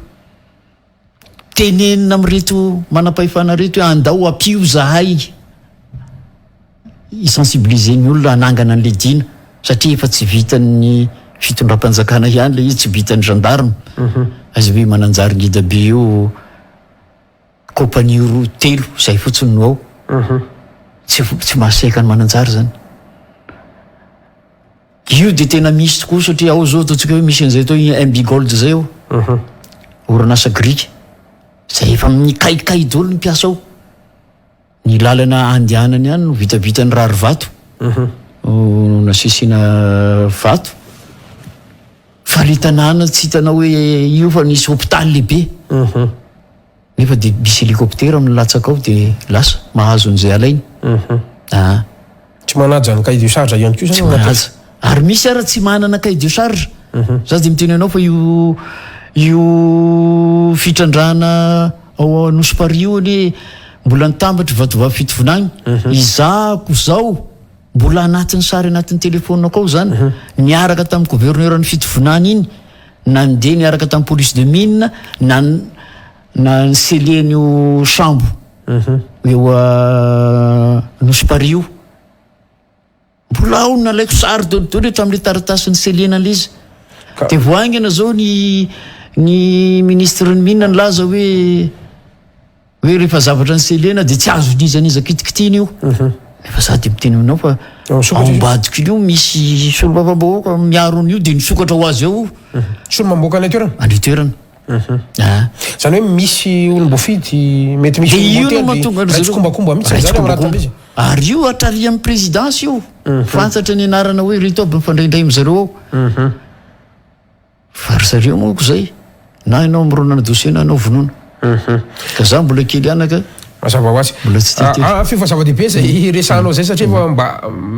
tenenina am'reto manam-pahefana reto hoe andao apio zahay isensibiliser ny olona anangana an'le dina satria efa tsy vitan'ny fitondram-panjakana ihany le izy tsy vitan'ny gendarme azy hoe mananjary ngida be io compagnie roa telo zay fotsiny no ao tsy mahasaika ny mananjary zany io de tena misy tokoa satria ao zao ataontsika hoe misy an'izay atao imbigold zay ao orinasa grika zay efa mikaikay dolo ny mpiasa ao ny lalana andehanany any no vitavitany rary vato nasisina vato fa le tanàna tsy hitanao hoe io fa nisy hôpitaly lehibe nefa de misy hélicoptère amin'ny latsaka ao de lasa mahazo an'izay alainy tsy manaja ny cahier de charge ihany koa tsy manaja ary misy ara tsy manana cahier de charge za de miteny anao fa io fitrandrana ao Nosy-Pario ny mbola nitambatra vatovavy fitovinany izako zao mbola anatin'ny sary anatin'ny telefonina ao zany niaraka tamin'ny gouverneur ny fitovinany iny na ndeha niaraka tamin'ny police de mine na ny selen'io sambo eo Nosy-Pario mbola bolao nalaiko sary dolidolo hatramin'le taratasiny selena lay izy dia voangana zao ny ministre ny mihinna nylaza hoe rehefa zavatra ny selena dia tsy azo nizaniza kitikitiny io nefa za dia miteny aminao fa aombadiko iny io misy solombavam-bahoaka miaro n'io dia nisokatra ho azy eo solomamboaka any toerana any toerana zany hoe misy olombofidy mety misy io no mahatonga kombakomba mihitsy ary io atrary amin'ny présidence io fantatra ny anarana hoe reto aby mifandraindray am'zareo ao fa ry zareo moako zay na ianao mironana dosiena anao vonoana ka za mbola kely anaka mazava ho azy mbola tsy titety fifa zava-dehibe zay resanao zay satria mba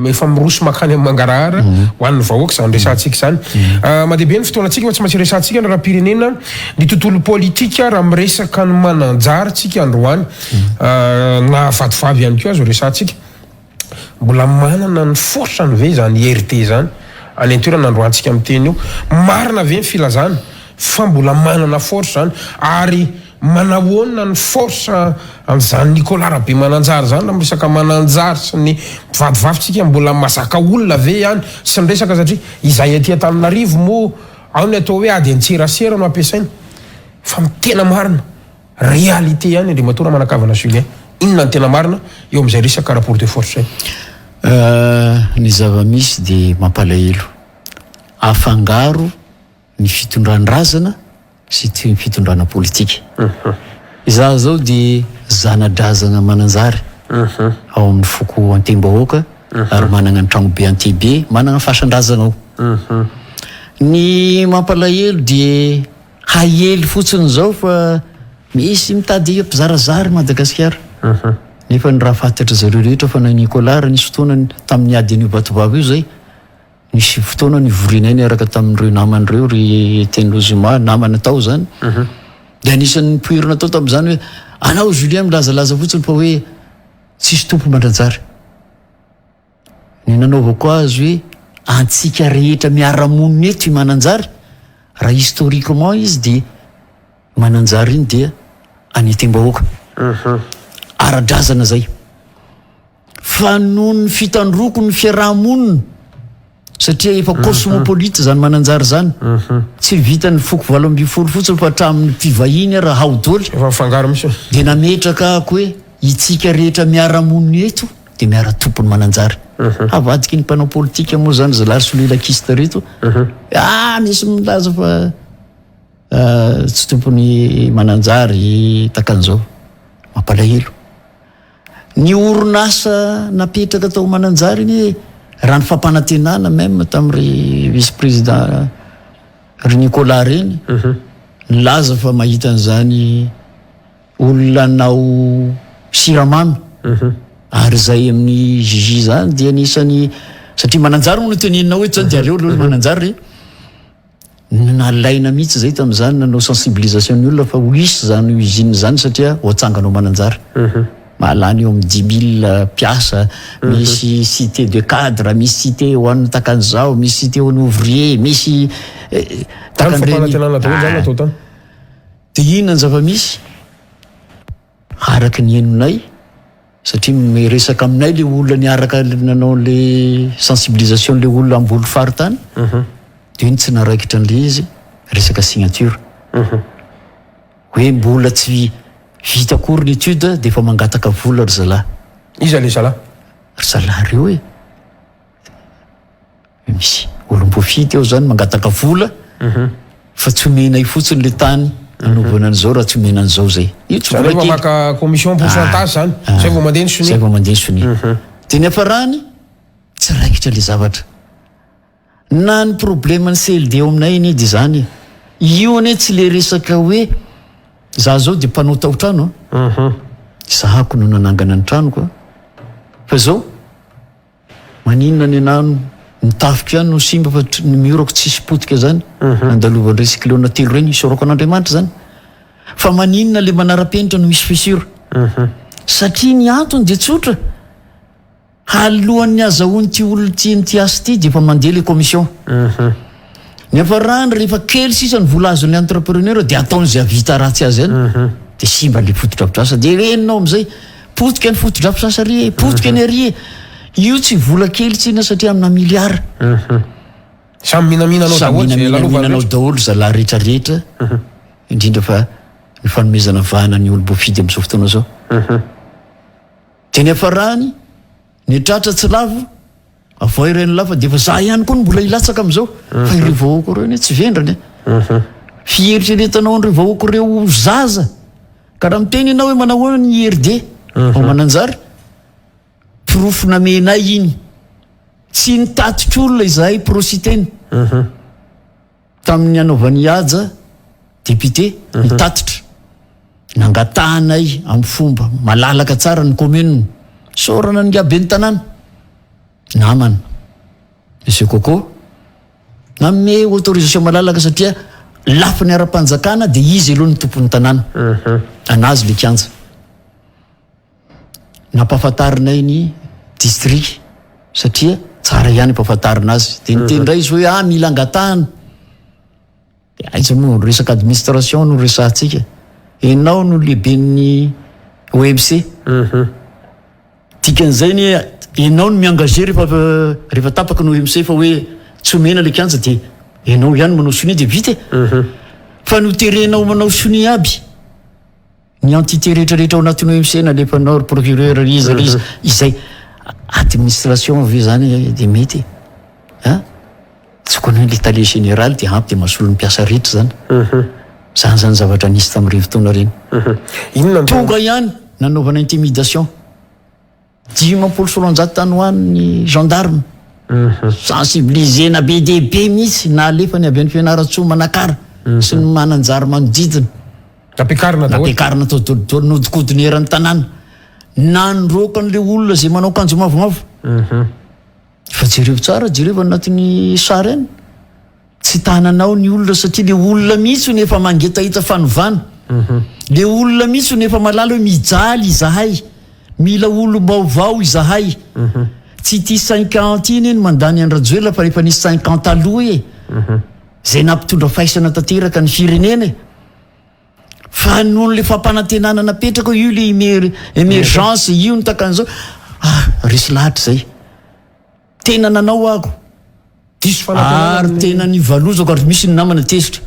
efa miroso makany amin'ny mangarahara ho an'ny vahoaka zany resantsika zany madehibe ny fotoanantsika fa tsy maintsy resantsika ny raha-pirenena ny tontolo politika raha miresaka ny mananjary tsika androany na vadivavy ihany koa azo resantsika mbola manana ny force-ny ve zany RT zany any an-toerana androantsika amin'ny teny io marina ve ny filazana fa mbola manana force zany ary manahoana ny force amin'izany Nicolas Rabe mananjary zany na miresaka mananjary sy ny vadivavitsika mbola mazaka olona ve ihany sy ny resaka satria izay aty Antananarivo moa ao ny atao hoe ady antserasera no ampiasaina fa tena marina réalité ihany Andriamatora manakavana Julien inona ny tena marina eo amin'izay resaka rapport de force ny zava-misy dia mampalahelo afangaro ny fitondran-drazana sy ny fitondrana politika izaho zao dia zanadrazana mananjary ao amin'ny foko antembahoaka ary manana ny tragnobe antebe manana fahasan-drazana ao ny mampalahelo dia hahely fotsiny zao fa misy mitady mpizarazary Madagasikara nefa ny raha fantatra zareo rehetra fa na Nicolas nisy fotoana tamin'ny ady an'io batovava io zay nisy fotoana nivorinay niaraka tamin'ireo naman'ireo ry Etienne Lozima namana tao zany dia anisan'ny poirina tao tamin'izany hoe anao Julien milazalaza fotsiny fa hoe tsisy tompo mandranjary ny nanaovako azy hoe antsika rehetra miara-monina eto mananjary raha historiquement izy dia mananjary iny dia any Antembahoaka ara-drazana zay fa noho ny fitandroko ny fiarahamonina satria efa cosmopolite zany mananjary zany tsy vitany foko 8 fotsiny fa hatramin'ny mpivahiny raha haodoly efa mifangaro misy dia nametraka ako hoe itsika rehetra miara-monina eto dia miara-tompony mananjary avadika ny mpanao politika moa zany zalary solilakista reto misy milaza fa tsy tompony mananjary takan'izao mampalahelo ny orinasa napetraka tao mananjary iny raha ny fampanantenana même tamin'ry vice président ry Nicolas reny nilaza fa mahita an'izany olona nao siramamy ary zay amin'ny Gigi zany dia anisany satria mananjary moa no tenenina hoe tsy dia reo aloha mananjary nalaina mihitsy zay tamin'izany nanao sensibilisation ny olona fa hoisy zany usine zany satria hoatsanganao mananjary mahalany eo amin'ny 10 000 mpiasa misy cité de cadre misy cité ho an'ny takan'izao misy cité ho an'ny ouvrier misy takan'ireny dia inona ny zava-misy araka ny henonay satria miresaka aminay le olona niaraka nanao le sensibilisation le olona ambolo faritany dia iny tsy naraikitra an'le izy resaka signature hoe mbola tsy vita akory ny étude dia efa mangataka vola ry zalahy iza le zalahy ry zalahy reo hoe misy olom-bofidy eo zany mangataka vola fa tsy omenay fotsiny le tany anaovana an'izao raha tsy omena an'izao zay io tsy vola kely maka commission pourcentage zany zay vao mandeha ny sonia zay vao mandeha ny sonia dia ny afarany tsy raikitra le zavatra na ny problème ny CLD eo aminay iny dia zany io ane tsy le resaka hoe za zao dia mpanao tao-trano zahako no nanangana ny tranoko fa zao maninona ny anano nitafika ihany no simba fa ny miorako tsisy potika zany andalovan'ny recyclona telo reny isorako an'Andriamanitra zany fa maninona le manara-penitra no misy fissure satria ny antony dia tsotra alohan'ny azahoany ty olona ty asy ty dia efa mandeha le commission ny afarany rehefa kely sisa ny vola azon'ny entrepreneur dia ataony zay avita ratsy azy any dia simba le fotodrafitrasa dia reninao amin'izay potika ny fotodrafitrasa ry potika ny ary io tsy vola kely tsina satria amina miliara samy minaminanao minaminanao daholo zalahy rehetrarehetra indrindra fa ny fanomezana vahana ny olo bofidy am'izao fotoana zao teny afarany ny tratra tsy lavo avao ireny lafa de fa za ihany koa ny mbola ilatsaka am'izao fa ireo vahoako reo tsy vendrany fieritreretanao an'ireo vahoako reo zaza ka raha miteny ianao hoe manao ny IRD ao mananjary pirofo namenay iny tsy nitatitr'olona izahay prositeny tamin'ny anaovan'ny aja député nitatitra nangatahanay amin'ny fomba malalaka tsara ny commune sorana ny abe ny tanàna namana monsieur Coco namme autorisation malalaka satria lafa ny ara-panjakana de izy aloha ny tompon'ny tanàna anazy le kianja nampafantarinay ny district satria tsara ihany mpafantarina azy de nitendray izy hoe mila angatahana de aiza moa no resaka administration no resahantsika enao no lehiben'ny OMC tikan'izay ny enao no miengagé rehefa tapaka ny OMC fa hoe tsy omena le kianja de enao ihany manao sonia de vita fa no terenao manao sonia aby ny entité rehetrarehetra ao anatin'ny OMC na lefanao procureur izy izay administration ve zany de mety tsy konao l'état général de ampy de mahasolo ny mpiasa rehetra zany zany zavatra nisy tamin'ireny fotoana reny tonga ihany nanaovana intimidation 10 tany hoan'ny gendarme sensibilisena be dehibe mihitsy na alefa ny avy an'ny fianaratsoa manakara sy ny mananjary manodidina nampiakarina tao nodikodinera ny tanàna nandroka an'le olona zay manao kanjo mavomavo fa jereo tsara jereo anatin'ny sary any tsy tananao ny olona satria le olona mihitsy nefa mangetahita fanovana le olona mihitsy nefa malala hoe mijaly izahay mila olo baovao izahay tsy ty 50 iny eny mandany andrajoela fa rehefa nisy 50 aloha zay nampitondra faisana tanteraka ny firenena fa noho le fampanantenana napetraka io le émergence io ny takan'izao resy lahatra zay tena nanao ako ary tena nivalozako ary misy ny namana tesitra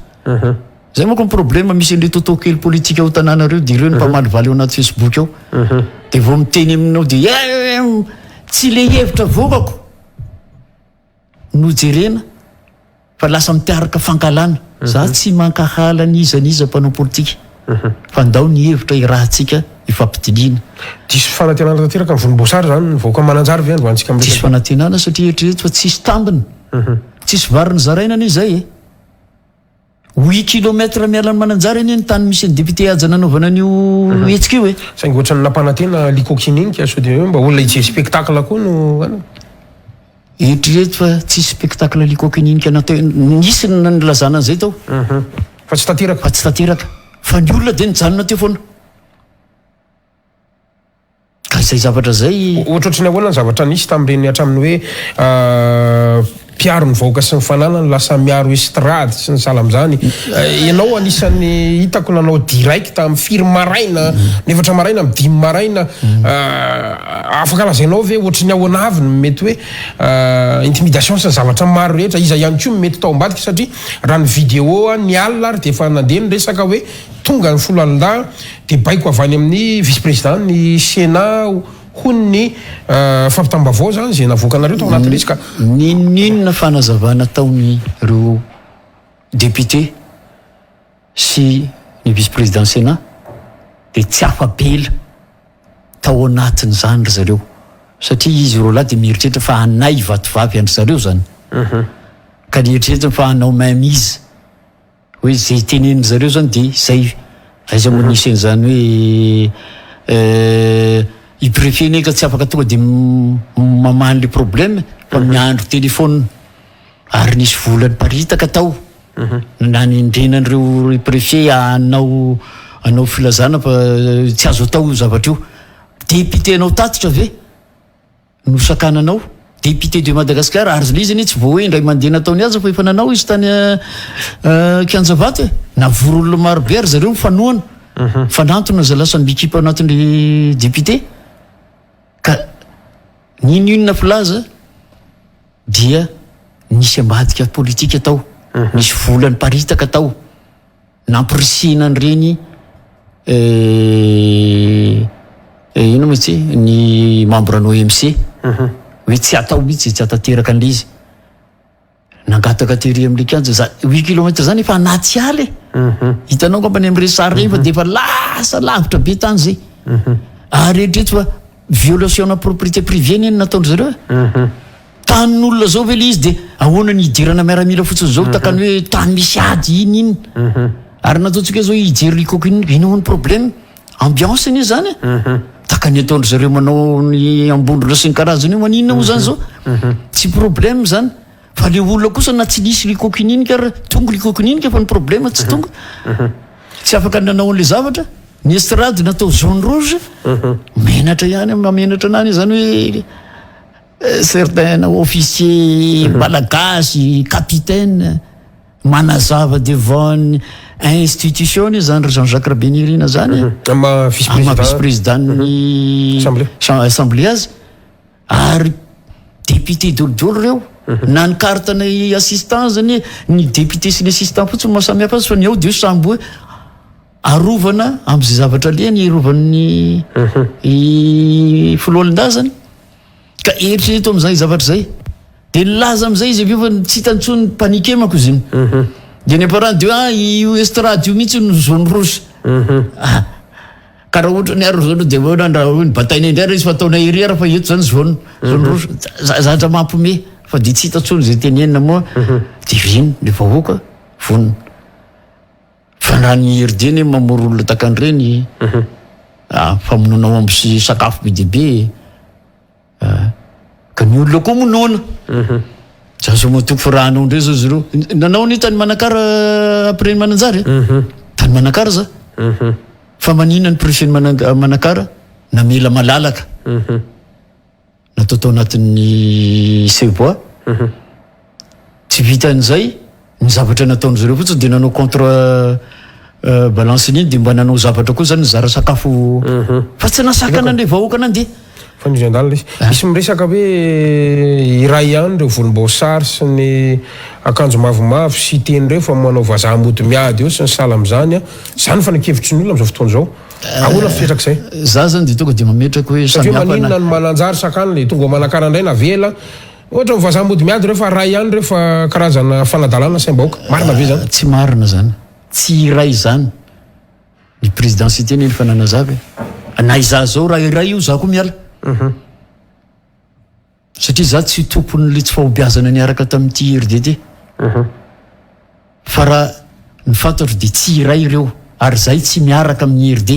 zay moako ny problema misy an'le totokely politika ao tanànareo de ireo ny mpamalivaly ao anaty Facebook ao de vao miteny aminao de tsy le hevitra vokako no jerena fa lasa mitiaraka fankalana za tsy mankahala ny izaniza mpanao politika fa ndao ny hevitra irahantsika ifampitiliana tsisy fanantenana tanteraka nyvolomboasary zany voaka mananjary ve androantsika tsisy fanantenana satria eritrereto fa tsisy tambiny tsisy variny zarainany izay 8 kilomètre miala ny mananjary eny ny tany misy ny député aja nanaovana an'io hetsika io saingy ohatrany nampanantena likokininka so de mba olona ije spectacle koa no eritrereto fa tsisy spectacle likokininka natao nisy nilazana an'izay tao fa tsy tateraka fa ny olona de nijanona teo foana ka izay zavatra zay ohatrohatrany ahoana ny zavatra nisy tamin'ireny hatramin'ny hoe piaro ny vahoaka sy ny fananany lasa miaro estrady sy ny sala am'izany ianao anisan'ny hitako nanao direct amin'ny firy maraina nefatra maraina amin'ny 10 maraina afaka lazainao ve ohatry ny ahoana avy ny mety hoe intimidation sy ny zavatra maro rehetra iza ihany koa mety tao ambadika satria raha ny vidéo ny alina ary de efa nandeha ny resaka hoe tonga ny folo alina de baiko avy any amin'ny vice président ny Sénat hony fampitambavao zany zay navoakanareo tao anaty resaka ninona fanazavana taony reo député sy ny vice président Sénat de tsy afabela tao anatiny zany ry zareo satria izy ro lahy de mieritreritra fa anay vatovavy andry zareo zany ka nieritreritra fa hanao même izy hoe zay teneny zareo zany de zay aiza moa nisy an'izany hoe i-préfet neka tsy afaka tonga de mamany le problème fa miandro téléphone ary nisy volany paritaka tao nanindrenan'ireo préfet anao filazana fa tsy azo atao io zavatra io député anao tatitra ve no sakananao député de Madagascar ary le izy anie tsy vao hoe indray mandeha nataony azy fa efa nanao izy tany Kianjavaty na vorolona marobe ary zareo mifanohana fanantona za lasa mikipa anatin'le député ka ninona filaza dia nisy ambadika politika tao, nisy volany paritaka tao, nampirisina an'ireny ino mihitsy ny membre ny OMC hoe tsy atao mihitsy tsy atateraka an'le izy nangataka tery amin'le kianja 8 kilomètre zany efa anaty aly hitanao ngambany amin'ireny sary reny fa de efa lasa lavitra be tany zay ary eritreto fa violation na propriété privée eny nataony zareo tanin'olona zao ve le izy de ahoana ny hidirana miaramila fotsiny zao takany hoe tany misy ady iny ary nataontsika zao hijery coquine ino ny problème ambiance iny zany takany ataondry zareo manao ny ambondrona sy ny karazany io maninona mo zany zao tsy problème zany fa le olona kosa na tsy nisy le coquine iny kara tonga le coquine iny ka fa ny problème tsy tonga tsy afaka nanaon'le zavatra ny estrade natao jaune rouge menatra ihany mamenatra anany zany hoe certain officier malagasy capitaine manazava devant institution zany Jean-Jacques Rabenirina zany vice-président ny assemblée azy ary député dolo reo na ny carte ny assistant zany ny député sy ny assistant fotsiny mahasamihafa azy fa ny ao de sambo hoe arovana am'izay zavatra leny arovan'ny filohalin-dazany ka eritrereto am'izay zavatra zay de laza am'izay izy aveo fa tsy hitantsony panique mako izy iny de ny aparany de io estrade io mihitsy ny jaune rouge karaha ohatra ny ary jaune de ny bataille indray izy fa ataona heriera fa eto zany jaune rouge zatra mampome fa de tsy hitantsony zay tenenina moa de viny le vahoaka vonina fa raha ny RD mamory olona takan'ireny famononao amby sy sakafo be deaibe ka ny olona koa monona za so matoko fa raha anao ndray zao zareo nanao ny tany Manakara après ny Mananjary tany Manakara za fa manina ny préfet Manakara namela malalaka natao tao anatin'ny Sebois tsy vitan'izay ny zavatra nataony zareo fotsiny de nanao contre balance niny de mba nanao zavatra koa zany zara sakafo fa tsy nasakana an'le vahoaka anandeha fanindry-andalina izy misy miresaka hoe iray ihany reo volomboasary sy ny akanjo mavomavo sy teny reo fa manao vazaha mody miady eo sy ny sala am'izany zany fa nakevitry ny olona am'izao fotoana zao ahoana fipetraka izay za zany de tonga de mametraka hoe satria maninona ny mananjary sakany le tonga Manakara indray na vela ohatra vazaha mody miady reo fa ray ihany reo fa karazana fanadalana saim-bahoaka marina ve zany tsy marina zany tsy iray zany ny présidensité ny fa nanazava na iza zao raha iray io za koa miala satria za tsy tompon'le tsy fahobiazana niaraka tamin'ity RDD fa raha ny fantatra de tsy iray ireo ary zay tsy miaraka amin'ny RD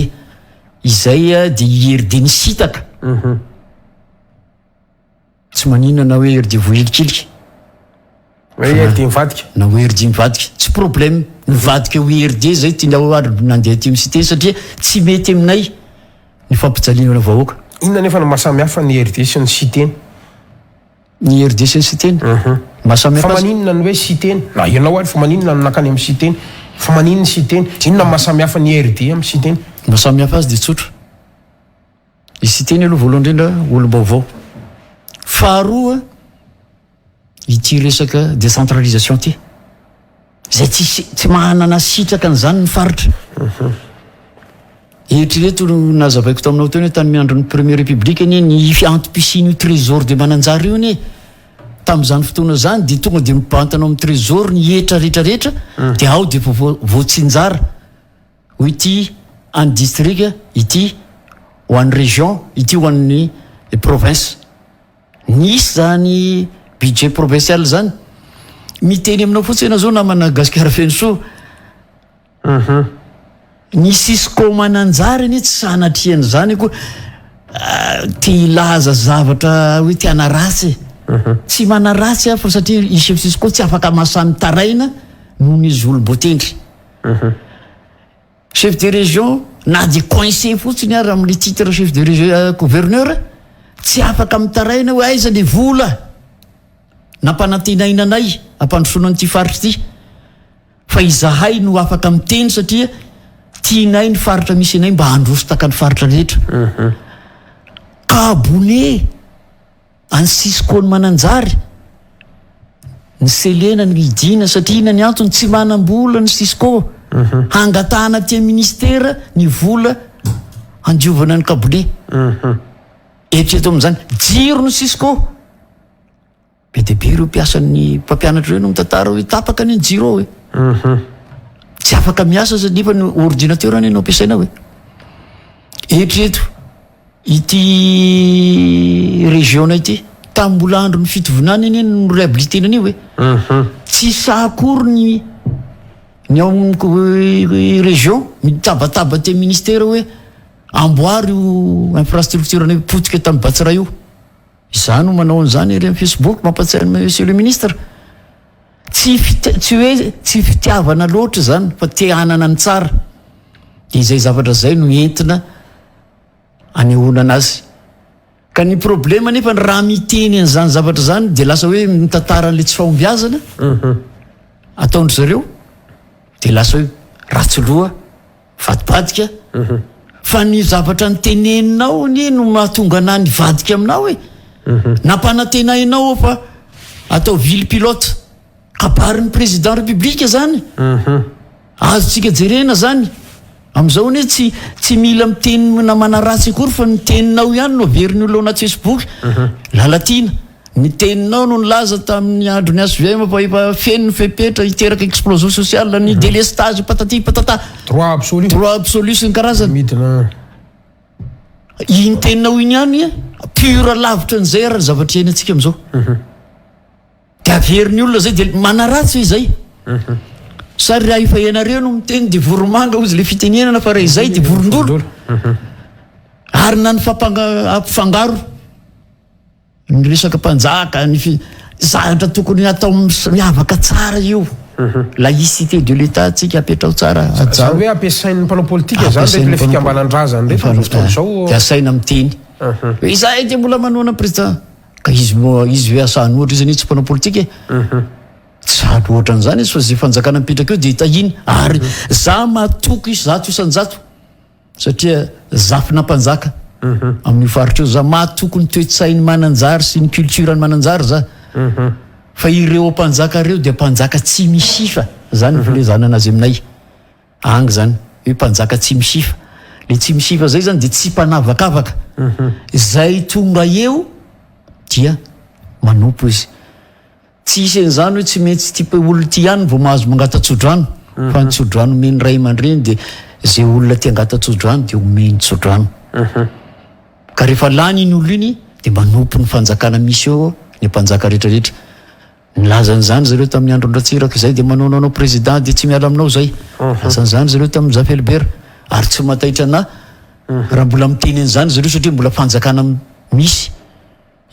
izay de RD ny sitaka tsy maninona na hoe RD vohelikiliky hoe RD mivadika na hoe RD mivadika tsy problème mivadika ho RD zay tianao ary nandeha ty micité satria tsy mety aminay ny fampijaliana vahoaka inona nefa ny mahasamihafa ny RD sy ny citeny ny RD sy ny citeny mahasamihafa fa maninona ny hoe citeny na ianao ary fa maninona ny nakany amin'ny citeny fa maninona ny citeny inona mahasamihafa ny RD amin'ny citeny mahasamihafa azy de tsotra ny citeny aloha voalohany indrindra olom-baovao faharoa ity resaka décentralisation ty zay tsy mahanana sitraka an'izany ny faritra eritrereto nazavaiko taminao teny hoe tany miandro ny premier république iny ny antom-pisiny io trésor de Mananjary io iny tamin'izany fotoana zany de tonga de mibantanao amin'ny trésor ny etra rehetrarehetra de ao de voatsinjara ho ity any district ity ho an'ny région ity ho an'ny province nisy zany budget provincial zany miteny aminao fotsiny ianao zao namana Gasikara Fenso ny Cisco Mananjary iny tsy sanatriany zany koa te ilaza zavatra hoe tiana ratsy tsy mana ratsy fa satria i chef Cisco tsy afaka masamy taraina noho n'izy olom-botendry chef de région na de coincé fotsiny ary amin'ny titre chef de région gouverneur tsy afaka mitaraina hoe aiza le vola nampanantenainanay ampandrosoana n'ity faritra ity fa izahay no afaka miteny satria tianay ny faritra misy anay mba handroso taka ny faritra rehetra ka abone any Cisco ny mananjary ny Selena ny Lidina satria ina ny antony tsy manam-bola ny Cisco hangatana tia ministera ny vola andiovana ny kabole eritreto amin'izany jiro ny Cisco be dia be ireo mpiasan'ny mpampianatra ireo no mitantara hoe tapaka ny jiro ao hoe tsy afaka miasa sa nefa ny ordinateur any anao ampiasaina hoe eritreto ity région ity tambola andro ny fitovonany eny no réhabilitena anio hoe tsy sahakory ny ao région mitabataba te ministère hoe amboary io infrastructure ny potika tamin'ny Batsiray io izany no manao an'izany ery amin'ny Facebook mampatsiary monsieur le ministre tsy hoe tsy fitiavana loatra zany fa te hanana ny tsara dia izay zavatra zay no entina anehoana anazy ka ny problema nefa ny raha miteny an'izany zavatra zany dia lasa hoe mitantara an'le tsy fahombiazana ataondry zareo dia lasa hoe ratsoloha vadibadika fa ny zavatra ny teneninao ny no mahatonga ana ny vadika aminao hoe nampanatenainao fa atao ville pilote kabarin'ny président république zany azotsika jerena zany amin'izao ny hoe tsy mila miteny namana ratsy akory fa ny teninao ihany no averin'ny olo anaty Facebook lalatiana ny teninao no nilaza tamin'ny andro ny ASVM fa efa feno ny fepetra hiteraka explosion sociale ny délestage patati patata droit absolu sy ny karazany midina iny teninao iny ihany pura lavitra n'izay raha zavatra iaina antsika amin'izao dia averin'ny olona zay dia manaratsy izay sary raha efa ianareo no miteny dia voromanga ozy le fitenenana fa raha izay dia vorondolo ary na ny ampifangaro ny resaka mpanjaka ny zavatra tokony atao miavaka tsara io laïcité de l'état tsika apetrao tsara zany hoe ampiasain'ny mpanao politika zany rehefa le fikambanandrazany rehefa fotoan'izao asaina miteny hoe izahay dia mbola manoana président ka izy hoe asahany ohatra izy tsy mpanao politika tsady ohatra an'izany izy fa zay fanjakana mipetraka eo dia hitahiny ary za matoky zato isanjato satria zafina mpanjaka amin'ny faritra eo za mahatoky ny toe-tsainy mananjary sy ny culture ny mananjary za fa ireo mpanjaka ireo dia mpanjaka tsy misifa zany filezana anazy aminay angy zany hoe mpanjaka tsy misifa le tsy misifa zay zany dia tsy mpanavakavaka zay tonga eo dia manompo izy tsy isy an'izany hoe tsy mety type olona ty ihany vao mahazo mangata-tsodrano fa ny tsodrano omeny ray aman-dreny dia zay olona ty angata-tsodrano dia omeny tsodrano ka rehefa lany iny olo iny dia manompo ny fanjakana misy eo ny mpanjaka rehetrarehetra nilazan'izany zareo tamin'ny andro ndratsiraka izay dia manaonanao président dia tsy miala aminao zay lazan'izany zareo tamin'ny Zafelbert ary tsy mataitra ana raha mbola miteny an'izany zareo satria mbola fanjakana misy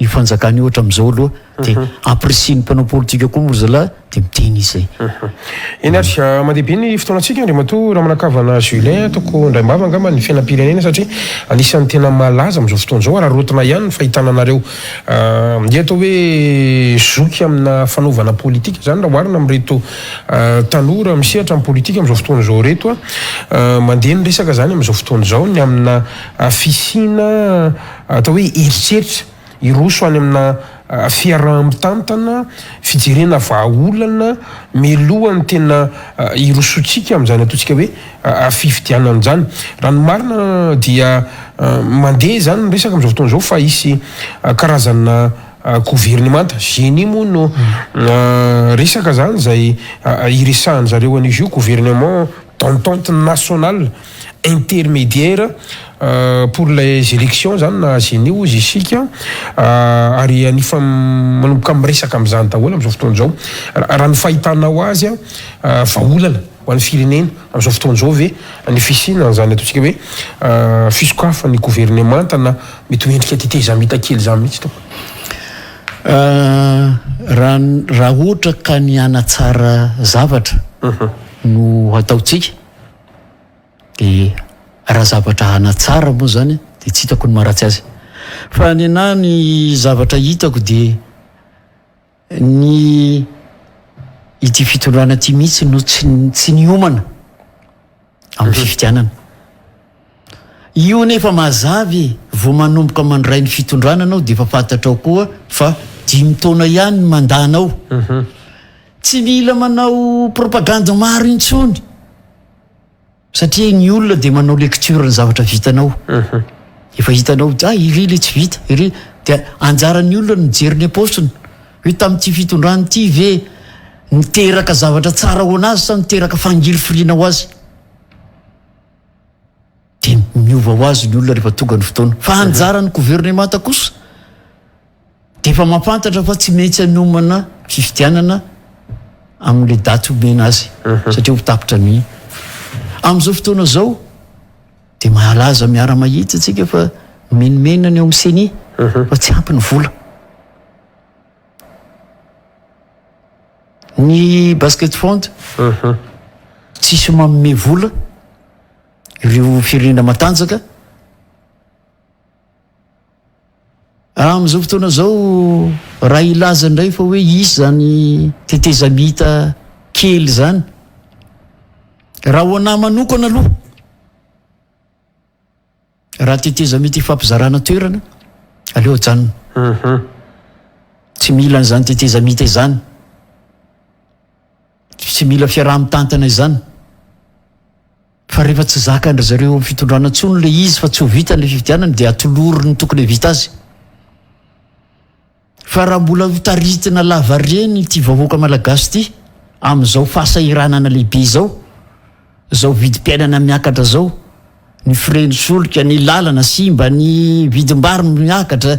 io fanjakana ohatra amin'izao aloha dia apprécie ny mpanao politika koa moa zalahy dia miteny izay eny ary mandeha be ny fotoanantsika andry matoa raha manakavana Julien ataoko indray mbava angamba ny fiainam-pirenena satria anisan'ny tena malaza amin'izao fotoan'izao raha rotina ihany ny fahitana anareo dia atao hoe zoky amina fanaovana politika zany raha oharina amin'reto tanora misehatra amin'ny politika amin'izao fotoan'izao reto mandeha ny resaka zany amin'izao fotoan'izao ny amina fisina atao hoe eritreritra iroso any amina fiaraha-mitantana fijerena vahaolana melohany tena irosotsika amin'izany ataontsika hoe fifidianana zany raha ny marina dia mandeha zany ny resaka amin'izao fotoan'izao fa isy karazana gouvernemanta génie moa no resaka zany zay iresahany zareo an'izy io gouvernement d'entente nationale intermédiaire pour les élections zany na génie ozy isika ary anifa manomboka miresaka amin'izany daholo amin'izao fotoan'izao raha ny fahitanao azy vahaolana ho an'ny firenena amin'izao fotoan'izao ve ny fisina zany ataontsika hoe fisokafa ny gouvernemanta na mety hoendrika teteza mita kely zany mihitsy to raha ohatra ka ny anatsara zavatra no ataotsika dia raha zavatra anatsara moa zany dia tsy hitako ny maharatsy azy fa ny ana ny zavatra hitako dia ny ity fitondrana ty mihitsy no tsy niomana amin'ny fifidianana io nefa mazavy vo manomboka mandray ny fitondrana anao de efa fantatrao koa fa 5 taona ihany mandanao tsy mila manao propaganda maro intsony satria ny olona de manao lecture ny zavatra vitanao efa hitanao iry le tsy vita iry de anjaran'ny olona mijery ny apostony hoe tamin'ity fitondrany ity ve niteraka zavatra tsara ho anazy sa niteraka fangily firiana ho azy de miova ho azy ny olona rehefa tonga ny fotoana fa anjaran'ny gouvernemanta kosa de efa mampantatra fa tsy maintsy anomana fifidianana amin'le daty omena azy satria ho tapitra ny amin'izao fotoana zao de mahalaza miara mahitsy atsika fa menimenina ny eo amin'ny seni fa tsy ampy ny vola ny basket fond tsisy manome vola ireo firenena matanjaka amin'izao fotoana zao raha ilaza indray fa hoe isy zany tetezamita kely zany raha ho anahy manokana aloha raha tetezamita ifampizarana toerana aleo ajanona tsy mila n'izany tetezamita izany tsy mila fiaraha-mitantana izany fa rehefa tsy zaka andry zareo fitondrana tsony le izy fa tsy ho vitany le fividianany de atoloro ny tokony vita azy fa raha mbola hotaritina lava reny ty vahoaka malagasy ty amin'izao fahasahiranana lehibe zao vidim-piainana miakatra zao ny freny solika ny lalana simba ny vidim-bary miakatra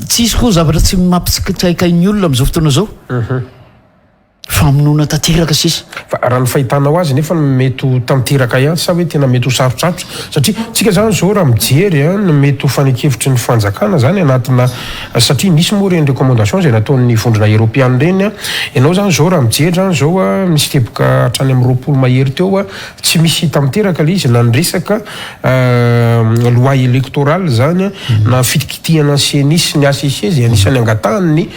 tsisy koa zavatra tsy mampitsikitraikain'ny olona amin'izao fotoana zao famonona tanteraka sisa fa raha ny fahitanao azy nefa mety ho tanteraka ihany sa hoe tena mety ho sarotsatro satria tsika zany zao raha mijery ny mety ho fanekevitry ny fanjakana zany anatina satria misy moa reny recommandation zay nataon'ny vondrona européenne reny ianao zany zao raha mijery zany zao misy teboka hatrany amin'ny 20 mahery teo tsy misy hita miteraka le izy na ny resaka loi électorale zany na fitikitihana senisy ny ACC zay anisany angatahany ny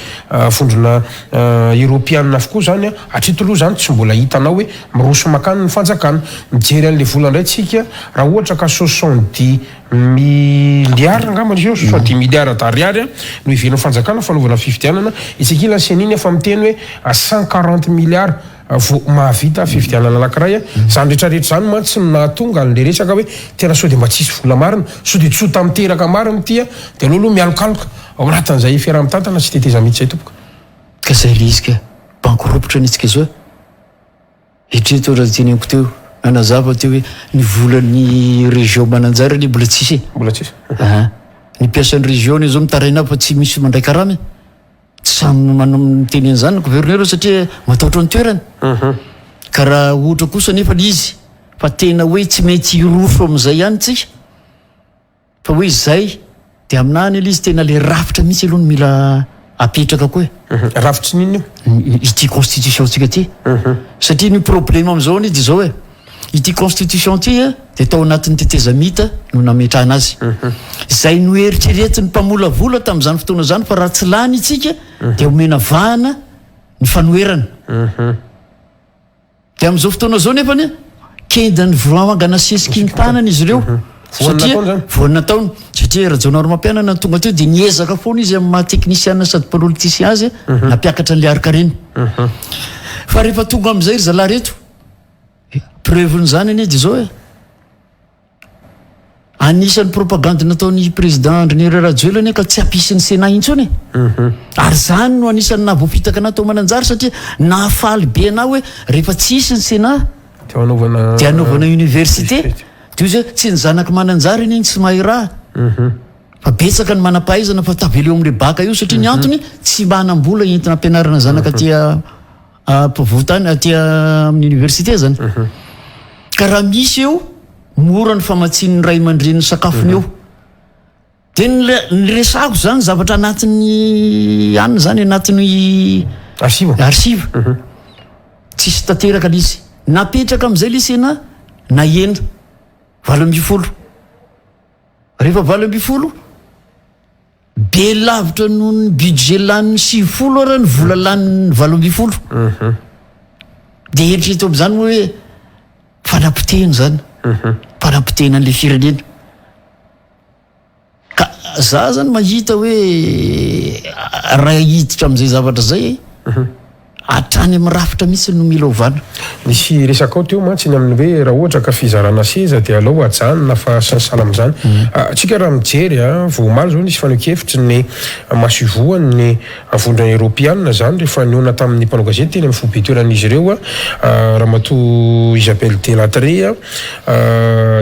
vondrona européenne avokoa zany hatreto aloha zany tsy mbola hitanao hoe miroso makany ny fanjakana mijery an'le vola indray tsika raha ohatra ka 70 milliards angamba izy io 70 milliards d'ariary no ivelon'ny fanjakana fanaovana fifidianana isika ilany seniny efa miteny hoe 140 milliards vo mahavita fifidianana anankiray zany rehetrarehetra zany mantsy nahatonga an'le resaka hoe tena sao de mba tsisy vola marina sao de tsota miteraka marina tya de aloha mialokaloka ao anatin'izay fiaraha-mitantana sy tetezamity zay tompoka ka zay le izy ka bankoropitra nitsika zao hitreto raha teneniko teo anazava teo hoe ny volan'ny région mananjara ny mbola tsisy ny piasan'ny région ny zao mitaraina fa tsy misy mandray karamy tsy samy miteny an'izany gouverneur satria mataotra ny toerany ka raha ohatra kosa nefa izy fa tena hoe tsy maintsy irofo amin'izay ihany tsika fa hoe zay de aminany aloha izy tena le rafitra mihitsy aloha no mila apetraka koa rafitry nino ity constitution tsika ty satria ny problème am'izao ny de zao hoe ity constitution ty de tao anatin'ny tetezamita no nametrahana azy zay no eritreretiny mpamolavola tamin'izany fotoana zany fa raha tsy lany itsika de omena vahana ny fanoerana de am'izao fotoana zao nefany kendany voangana sesiky ny tanany izy ireo satria voanina taony satria rajaonaro mampianana ny tonga teo de niezaka foana izy amin'ny mahateknisiana sady politicien azy nampiakatra an'le arika-reny fa rehefa tonga am'izay ry zalahy reto preuve-ny zany anie de zao anisan'ny propagande nataon'ny président Andrinirina Rajoelina anie ka tsy ampisin'ny Sénat intsony ary zany no anisan'ny nahavoafitaka anao tao Mananjary satria nahafaly be anao hoe rehefa tsisy ny Sénat de anaovana université de izy tsy ny zanaka Mananjary iny tsy mahay raha fa betsaka ny manam-pahaizana fa tavela eo amin'le baka io satria ny antony tsy manam-bola entina ampianarana zanaka atia mpivotany atia amin'ny université zany ka raha misy eo mora ny famatsian'ny ray aman-dreniny sakafony eo de ny resako zany zavatra anatin'ny anina zany anatin'ny archive tsisy tanteraka lizy napetraka am'izay le Sénat na ena 20 rehefa 20 be lavitra noho ny budget laniny 70 ara ny vola laniny 20 de eritreto am'izany hoe fanampiteny zany fanampitena an'le firenena za zany mahita hoe raha hiditra am'izay zavatra zay atrany amin'ny rafitra mihitsy no mila ovana. Nisy resaka ao teo mantsiny amin'ny hoe raha ohatra ka fizarana seza dia alao ajanona fa sansala amin'izany. Tsika raha mijery vao maro zao nisy fanokevitra ny masivoany ny avondrana Europiana zany rehefa niona tamin'ny mpanao gazety teny amin'ny fobetoeran'izy ireo Ramatoa Isabelle Delattre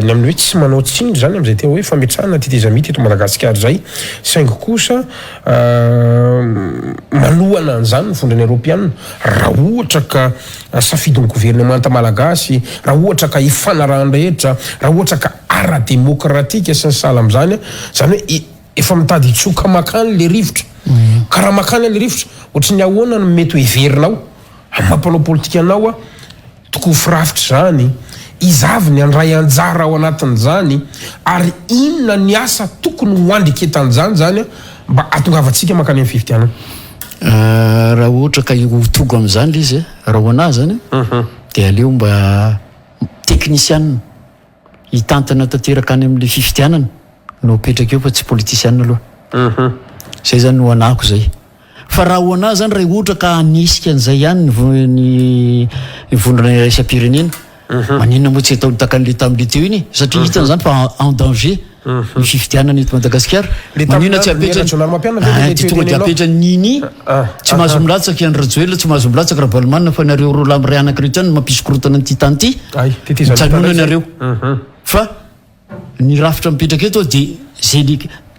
ny amin'ny hoe tsy manao tsindry zany amin'izay tena hoe fametrahana titezamity eto Madagasikara zay saingy kosa malohana an'izany ny vondrana Europiana raha ohatra ka safidin'ny gouvernemanta malagasy, raha ohatra ka ifanarahan-drehetra, raha ohatra ka ara-demokratika sy ny sala amin'izany zany hoe efa mitady hitsoka makany le rivotra ka raha makany le rivotra ohatry ny ahoana no mety ho iverinao mampanao politika anao toko firafitra zany izavy ny andray anjara ao anatin'izany ary inona ny asa tokony ho andriketan'izany zany mba atongavantsika makany amin'ny fifidianana. Raha ohatra ka hotogo amin'izany le izy raha ho anazy zany dia aleo mba teknisianina hitantana tanteraka any amin'le fifidianana no petraka eo fa tsy politisianina aloha. Zay zany no anako zay. Fa raha ho anazy zany raha ohatra ka anisika an'izay ihany ny vondrana iraisam-pirenena maninona moa tsy ataony takan'le tamin'le teo iny satria hitany zany fa en danger ny fifidianana eto Madagasikara. Maninona tsy tonga dia apetra nini tsy mahazo milatsaka André Rajoelina, tsy mahazo milatsaka Rabalmana fa nareo roa lahy miray anankirehetra any mampisy-korotana ny tany ty mitsanona nareo. Fa ny rafitra mipetraka eto dia zay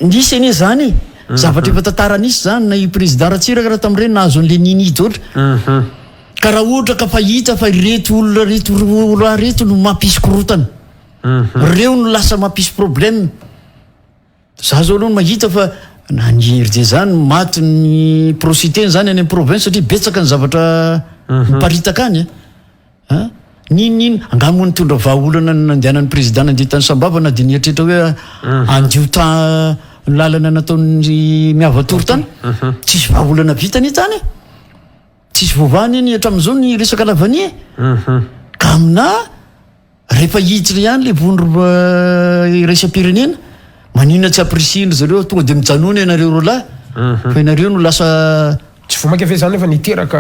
nisy anie zany zavatra efa tantara nisy zany na i président Ratsiraka raha tamin'ireny nahazo an'le nini ohatra ka raha ohatra ka fahita fa ireto olona reto no mampisy korotana reo no lasa mampisy problème. Za zao aloha no mahita fa naniry de zany maty ny prositeny zany any amin'ny province satria betsaka ny zavatra miparitaka any nininy angamo nitondra vahaolana nandehanan'ny président nandeha tany sambavana dia nieritrehitra hoe andio lalana nataony miavatory tany tsisy vahaolana vitany tany tsisy vovany iny hatramin'izao ny resaka lavanie ka amina rehefa hiditra ihany le vondro iraisam-pirenena maninona tsy aprisihindry zareo tonga dia mijanona ianareo roa lahy fa ianareo no lasa tsy vomaika fe zany efa niteraka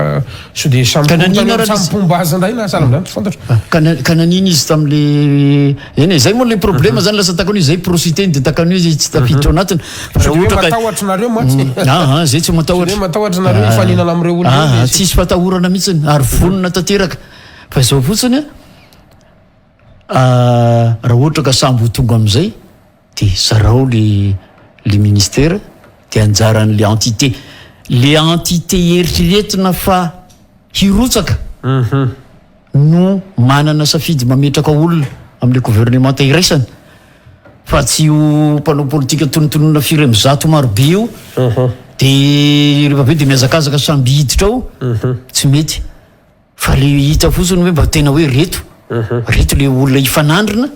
so dia sampomba azy indray na sala amin'izany fantatra ka nanina izy tamin'le eny zay moa le problème zany lasa takano izy zay prositeny dia takano izy tsy tafiditra ao anatiny matahotra nareo matsy zay tsy matahotra nareo ifaninana amin'ireo olona tsisy fatahorana mihitsiny ary vonona tanteraka fa izao fotsiny raha ohatra ka samby ho tonga amin'izay dia zarao le ministère dia anjaran'le entité eritreretina fa hirotsaka no manana safidy mametraka olona amin'le gouvernemanta iraisany fa tsy ho mpanao politika tonontonona firy mizato marobe io dia rehefa be dia miazakazaka samby hiditra ao tsy mety fa le hita fotsiny hoe mba tena hoe reto le olona ifanandrina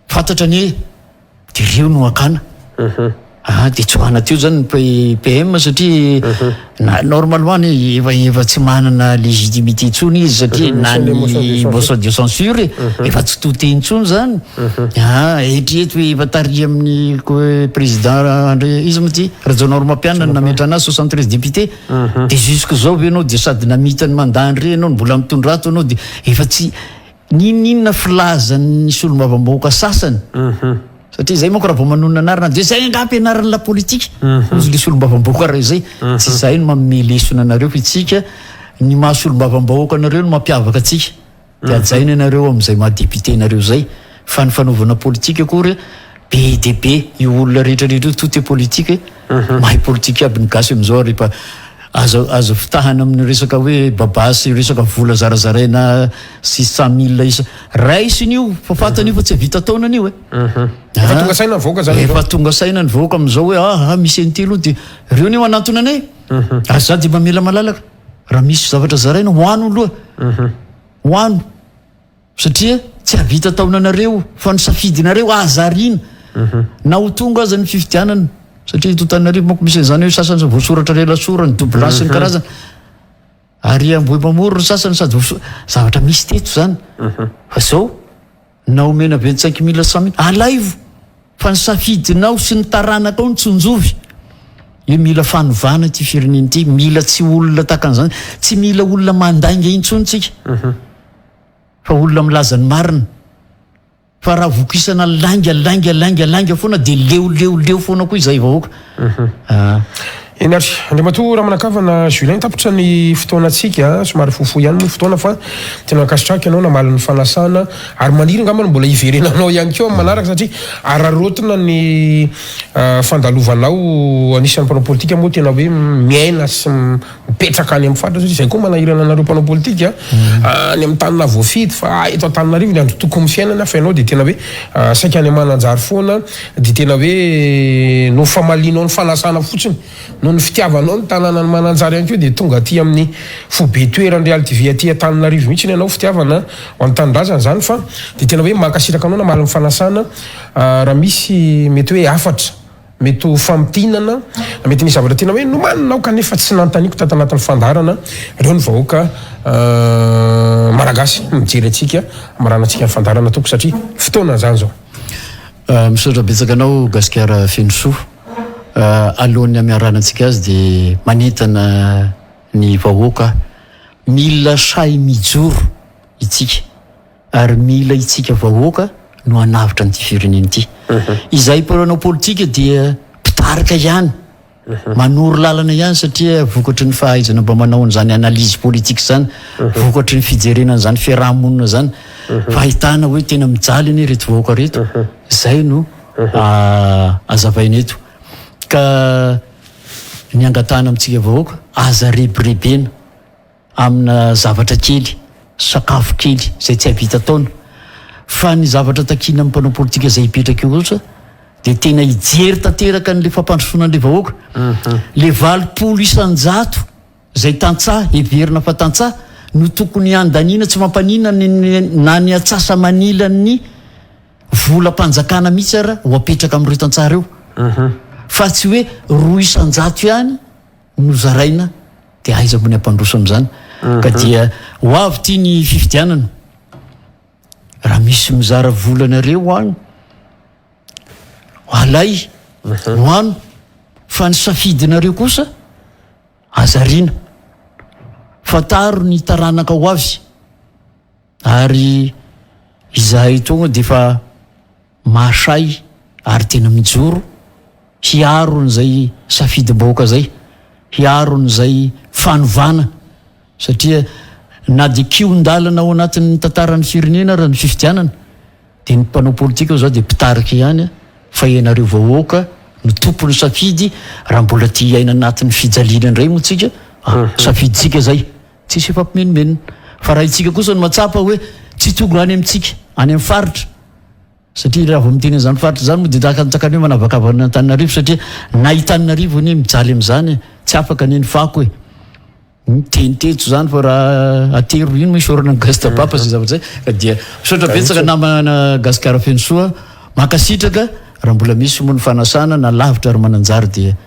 fantatra ny dia reo no akana dia tsy hoana teo zany ny PM satria normalement efa tsy manana légitimité intsony izy satria na ny motion de censure efa tsy toteny intsony zany eritrereto hoe efa tari amin'ny président izy moty Rajonor Mapiana nametra anazy 73 député dia jusque zao ve anao dia sady namitany mandandry anao mbola mitondra ato anao dia efa tsy ninona filazany solombavam-bahoaka sasany satria zay manko raha vao manonona anarana dia zay angapy anarana la politique ozy le solombavam-bahoaka raha izay tsy zay no manome lesona anareo fa itsika ny maha solombavam-bahoaka anareo no mampiavaka atsika dia ajaina ianareo amin'izay mahadepute nareo zay fa ny fanaovana politika akory be dia be io olona rehetrarehetra io tout est politique mahay politique aby ny gasy amin'izao rehefa azo fitahana amin'ny resaka hoe babasy resaka vola zarazaraina 600 000 isa raisiny io fa fantany io fa tsy vita taonany io efa tonga saina nyvoaka zany efa tonga saina ny voaka amin'izao hoe misy an'telo dia reo ny eo anatony anay ary za dia mamela malalaka raha misy zavatra zaraina hoano aloha hoano satria tsy havita taonanareo fa ny safidinareo azarina na ho tonga aza ny fifidianana satria totanareo manko misy an'izany hoe sasany voasoratra relasora ny doblasy ny karazana ary amboe-mamoro ny sasany sady zavatra misy teto zany fa zao na omena 25 000 100 000 alaivo fa ny safidinao sy ny taranaka ao ny tsonjovy io mila fanovana ty fireneny ty mila tsy olona takan'izany tsy mila olona mandainga intsonytsika fa olona milaza ny marina fa raha vokisana langa foana dia leo foana koa izay vahoaka eny ary andriamatoa raha manakavana Julien tapitra ny fotoanantsika somary fofo ihany ny fotoana fa tena makasitraka ianao namaly ny fanasana ary maniry angambany mbola iverenanao ihany keo amin'ny manaraka satria ararotina ny fandalovanao anisan'ny mpanao politika moa tena hoe miaina sy mipetraka any amin'ny faritra satria izay koa manahirana anareo mpanao politika any amin'ny tanina voafidy fa eto Antananarivo ny andro tokony fiainana fa ianao dia tena hoe saika any amananjary foana dia tena hoe no famalinao ny fanasana fotsiny no ny fitiavanao ny tanàna ny mananjary ihany koa dia tonga aty amin'ny fobe toerany Real TV aty Antananarivo mihitsy ianao fitiavana ho an'ny tanindrazana zany fa dia tena hoe mankasitraka anao namaly ny fanasana raha misy mety hoe afatra mety ho fampitinana mety nisy zavatra tena hoe nomaninao kanefa tsy nantaniko tato anatin'ny fandarana ireo ny vahoaka malagasy mijery antsika maranantsika ny fandarana toko satria fotoana zany zao misaotra betsaka anao gasikara Fenosoa alohan'ny amiaranantsika azy dia manentana ny vahoaka mila say mijoro itsika ary mila itsika vahoaka no anavitra n'ity fireneny ity izay mpanao politika dia mpitarika ihany manoro lalana ihany satria vokatry ny fahaizana mba manao an'izany analyse politique zany vokatry ny fijerenana zany fiarahamonina zany fa ahitana hoe tena mijaly anie reto vahoaka reto zay no azavaina eto ka ny angatana amintsika vahoaka aza rebirebena amina zavatra kely sakafo kely zay tsy havita taona fa ny zavatra takina amin'ny mpanao politika zay hipetraka eo ohatra dia tena hijery tanteraka n'le fampandrosoana n'le vahoaka le 900 zay tantsaha heverina fa tantsaha no tokony andaniana tsy mampanina na ny atsasa manila ny volam-panjakana mihitsy ara ho apetraka amin'ireo tantsaha reo fa tsy hoe 200 ihany no zaraina dia aiza mbony ampandroso amin'izany ka dia ho avy tia ny fifidianana raha misy mizara volanareo any alay hoano fa ny safidinareo kosa azariana fataro ny taranaka ho avy ary izahay tonga dia fa mahasay ary tena mijoro hiaro n'izay safidim-bahoaka zay hiaro n'izay fanovana satria na dia kion-dalana ao anatin'ny tantaran'ny firenena raha ny fifidianana dia ny mpanao politika zao dia mpitarika ihany fa ianareo vahoaka no tompony safidy raha mbola tia iaina anatin'ny fijaliana indray moa tsika safiditsika zay tsisy efampimenomenona fa raha itsika kosa no matsapa hoe tsy tonga any amintsika any amin'ny faritra satria raha vao miteny an'izany faritra zany moa dia takany hoe manavakavana Antananarivo satria na Antananarivo anie mijaly amin'izany tsy afaka neny fako hoe miteniteto zany fa raha atero ino misorana ny gastabapa zay zavatra zay ka dia misaotra betsaka namana gasikara Fenosoa mankasitraka raha mbola misy moa ny fanasana na lavitra ary mananjary dia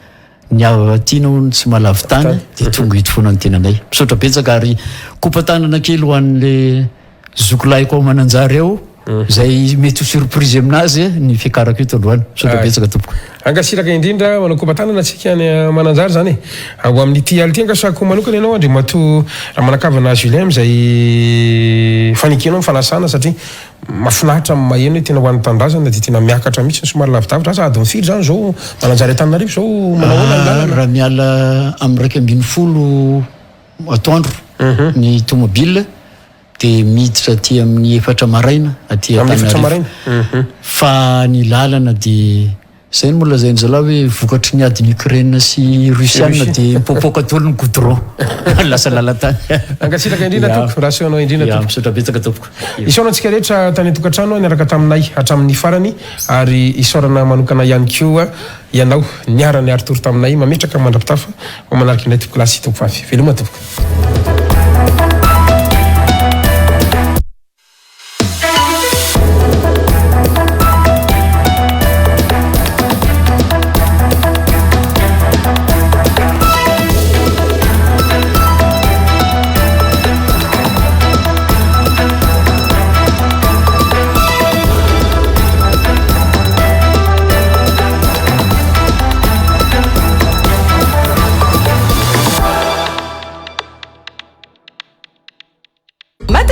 ny tianao tsy malavy tany dia tonga hito foana ny tenanay misaotra betsaka ary kopatanana kely ho an'le zokilayko ao mananjary ao zay mety ho surprise aminazy ny fikarako ito androany misaotra betsaka tompoko angasiraka indrindra manao kopatanana atsika ny mananjary zany ho amin'ny ty ality angasako manokana ianao andry mato raha manakavana Julien zay fanikinao mifanasana satria mafinahitra amin'ny maheno hoe tena ho an'ny tandrazana dia tena miakatra mihitsy ny somary lavidavitra asa ady mifiry zany zao mananjary Antananarivo zao manao hoana raha miala amin'ny 240 atoandro ny tomobile dia miditra aty amin'ny 4 maraina aty Antananarivo fa ny lalana dia zay no mola zainy zalahy hoe vokatry ny adiny Ukraine sy Russiana dia mipopoka tolo ny goudron lasa lalatany angasiraka indrindra tompoko raha sehoanao indrindra tompoko misaotra betsaka tompoko isaorantsika rehetra tany tokantrano niaraka taminay hatramin'ny farany ary isaorana manokana ihany koa ianao niara-ny aritory taminay mametraka mandrapitafa ho manaraka indray tompoko lasy tompoko avy veloma tompoko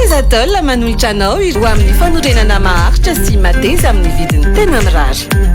Teizatol manolotra anao iro amin'ny fanorenana maharitra sy mateza amin'ny vidiny tena mirary.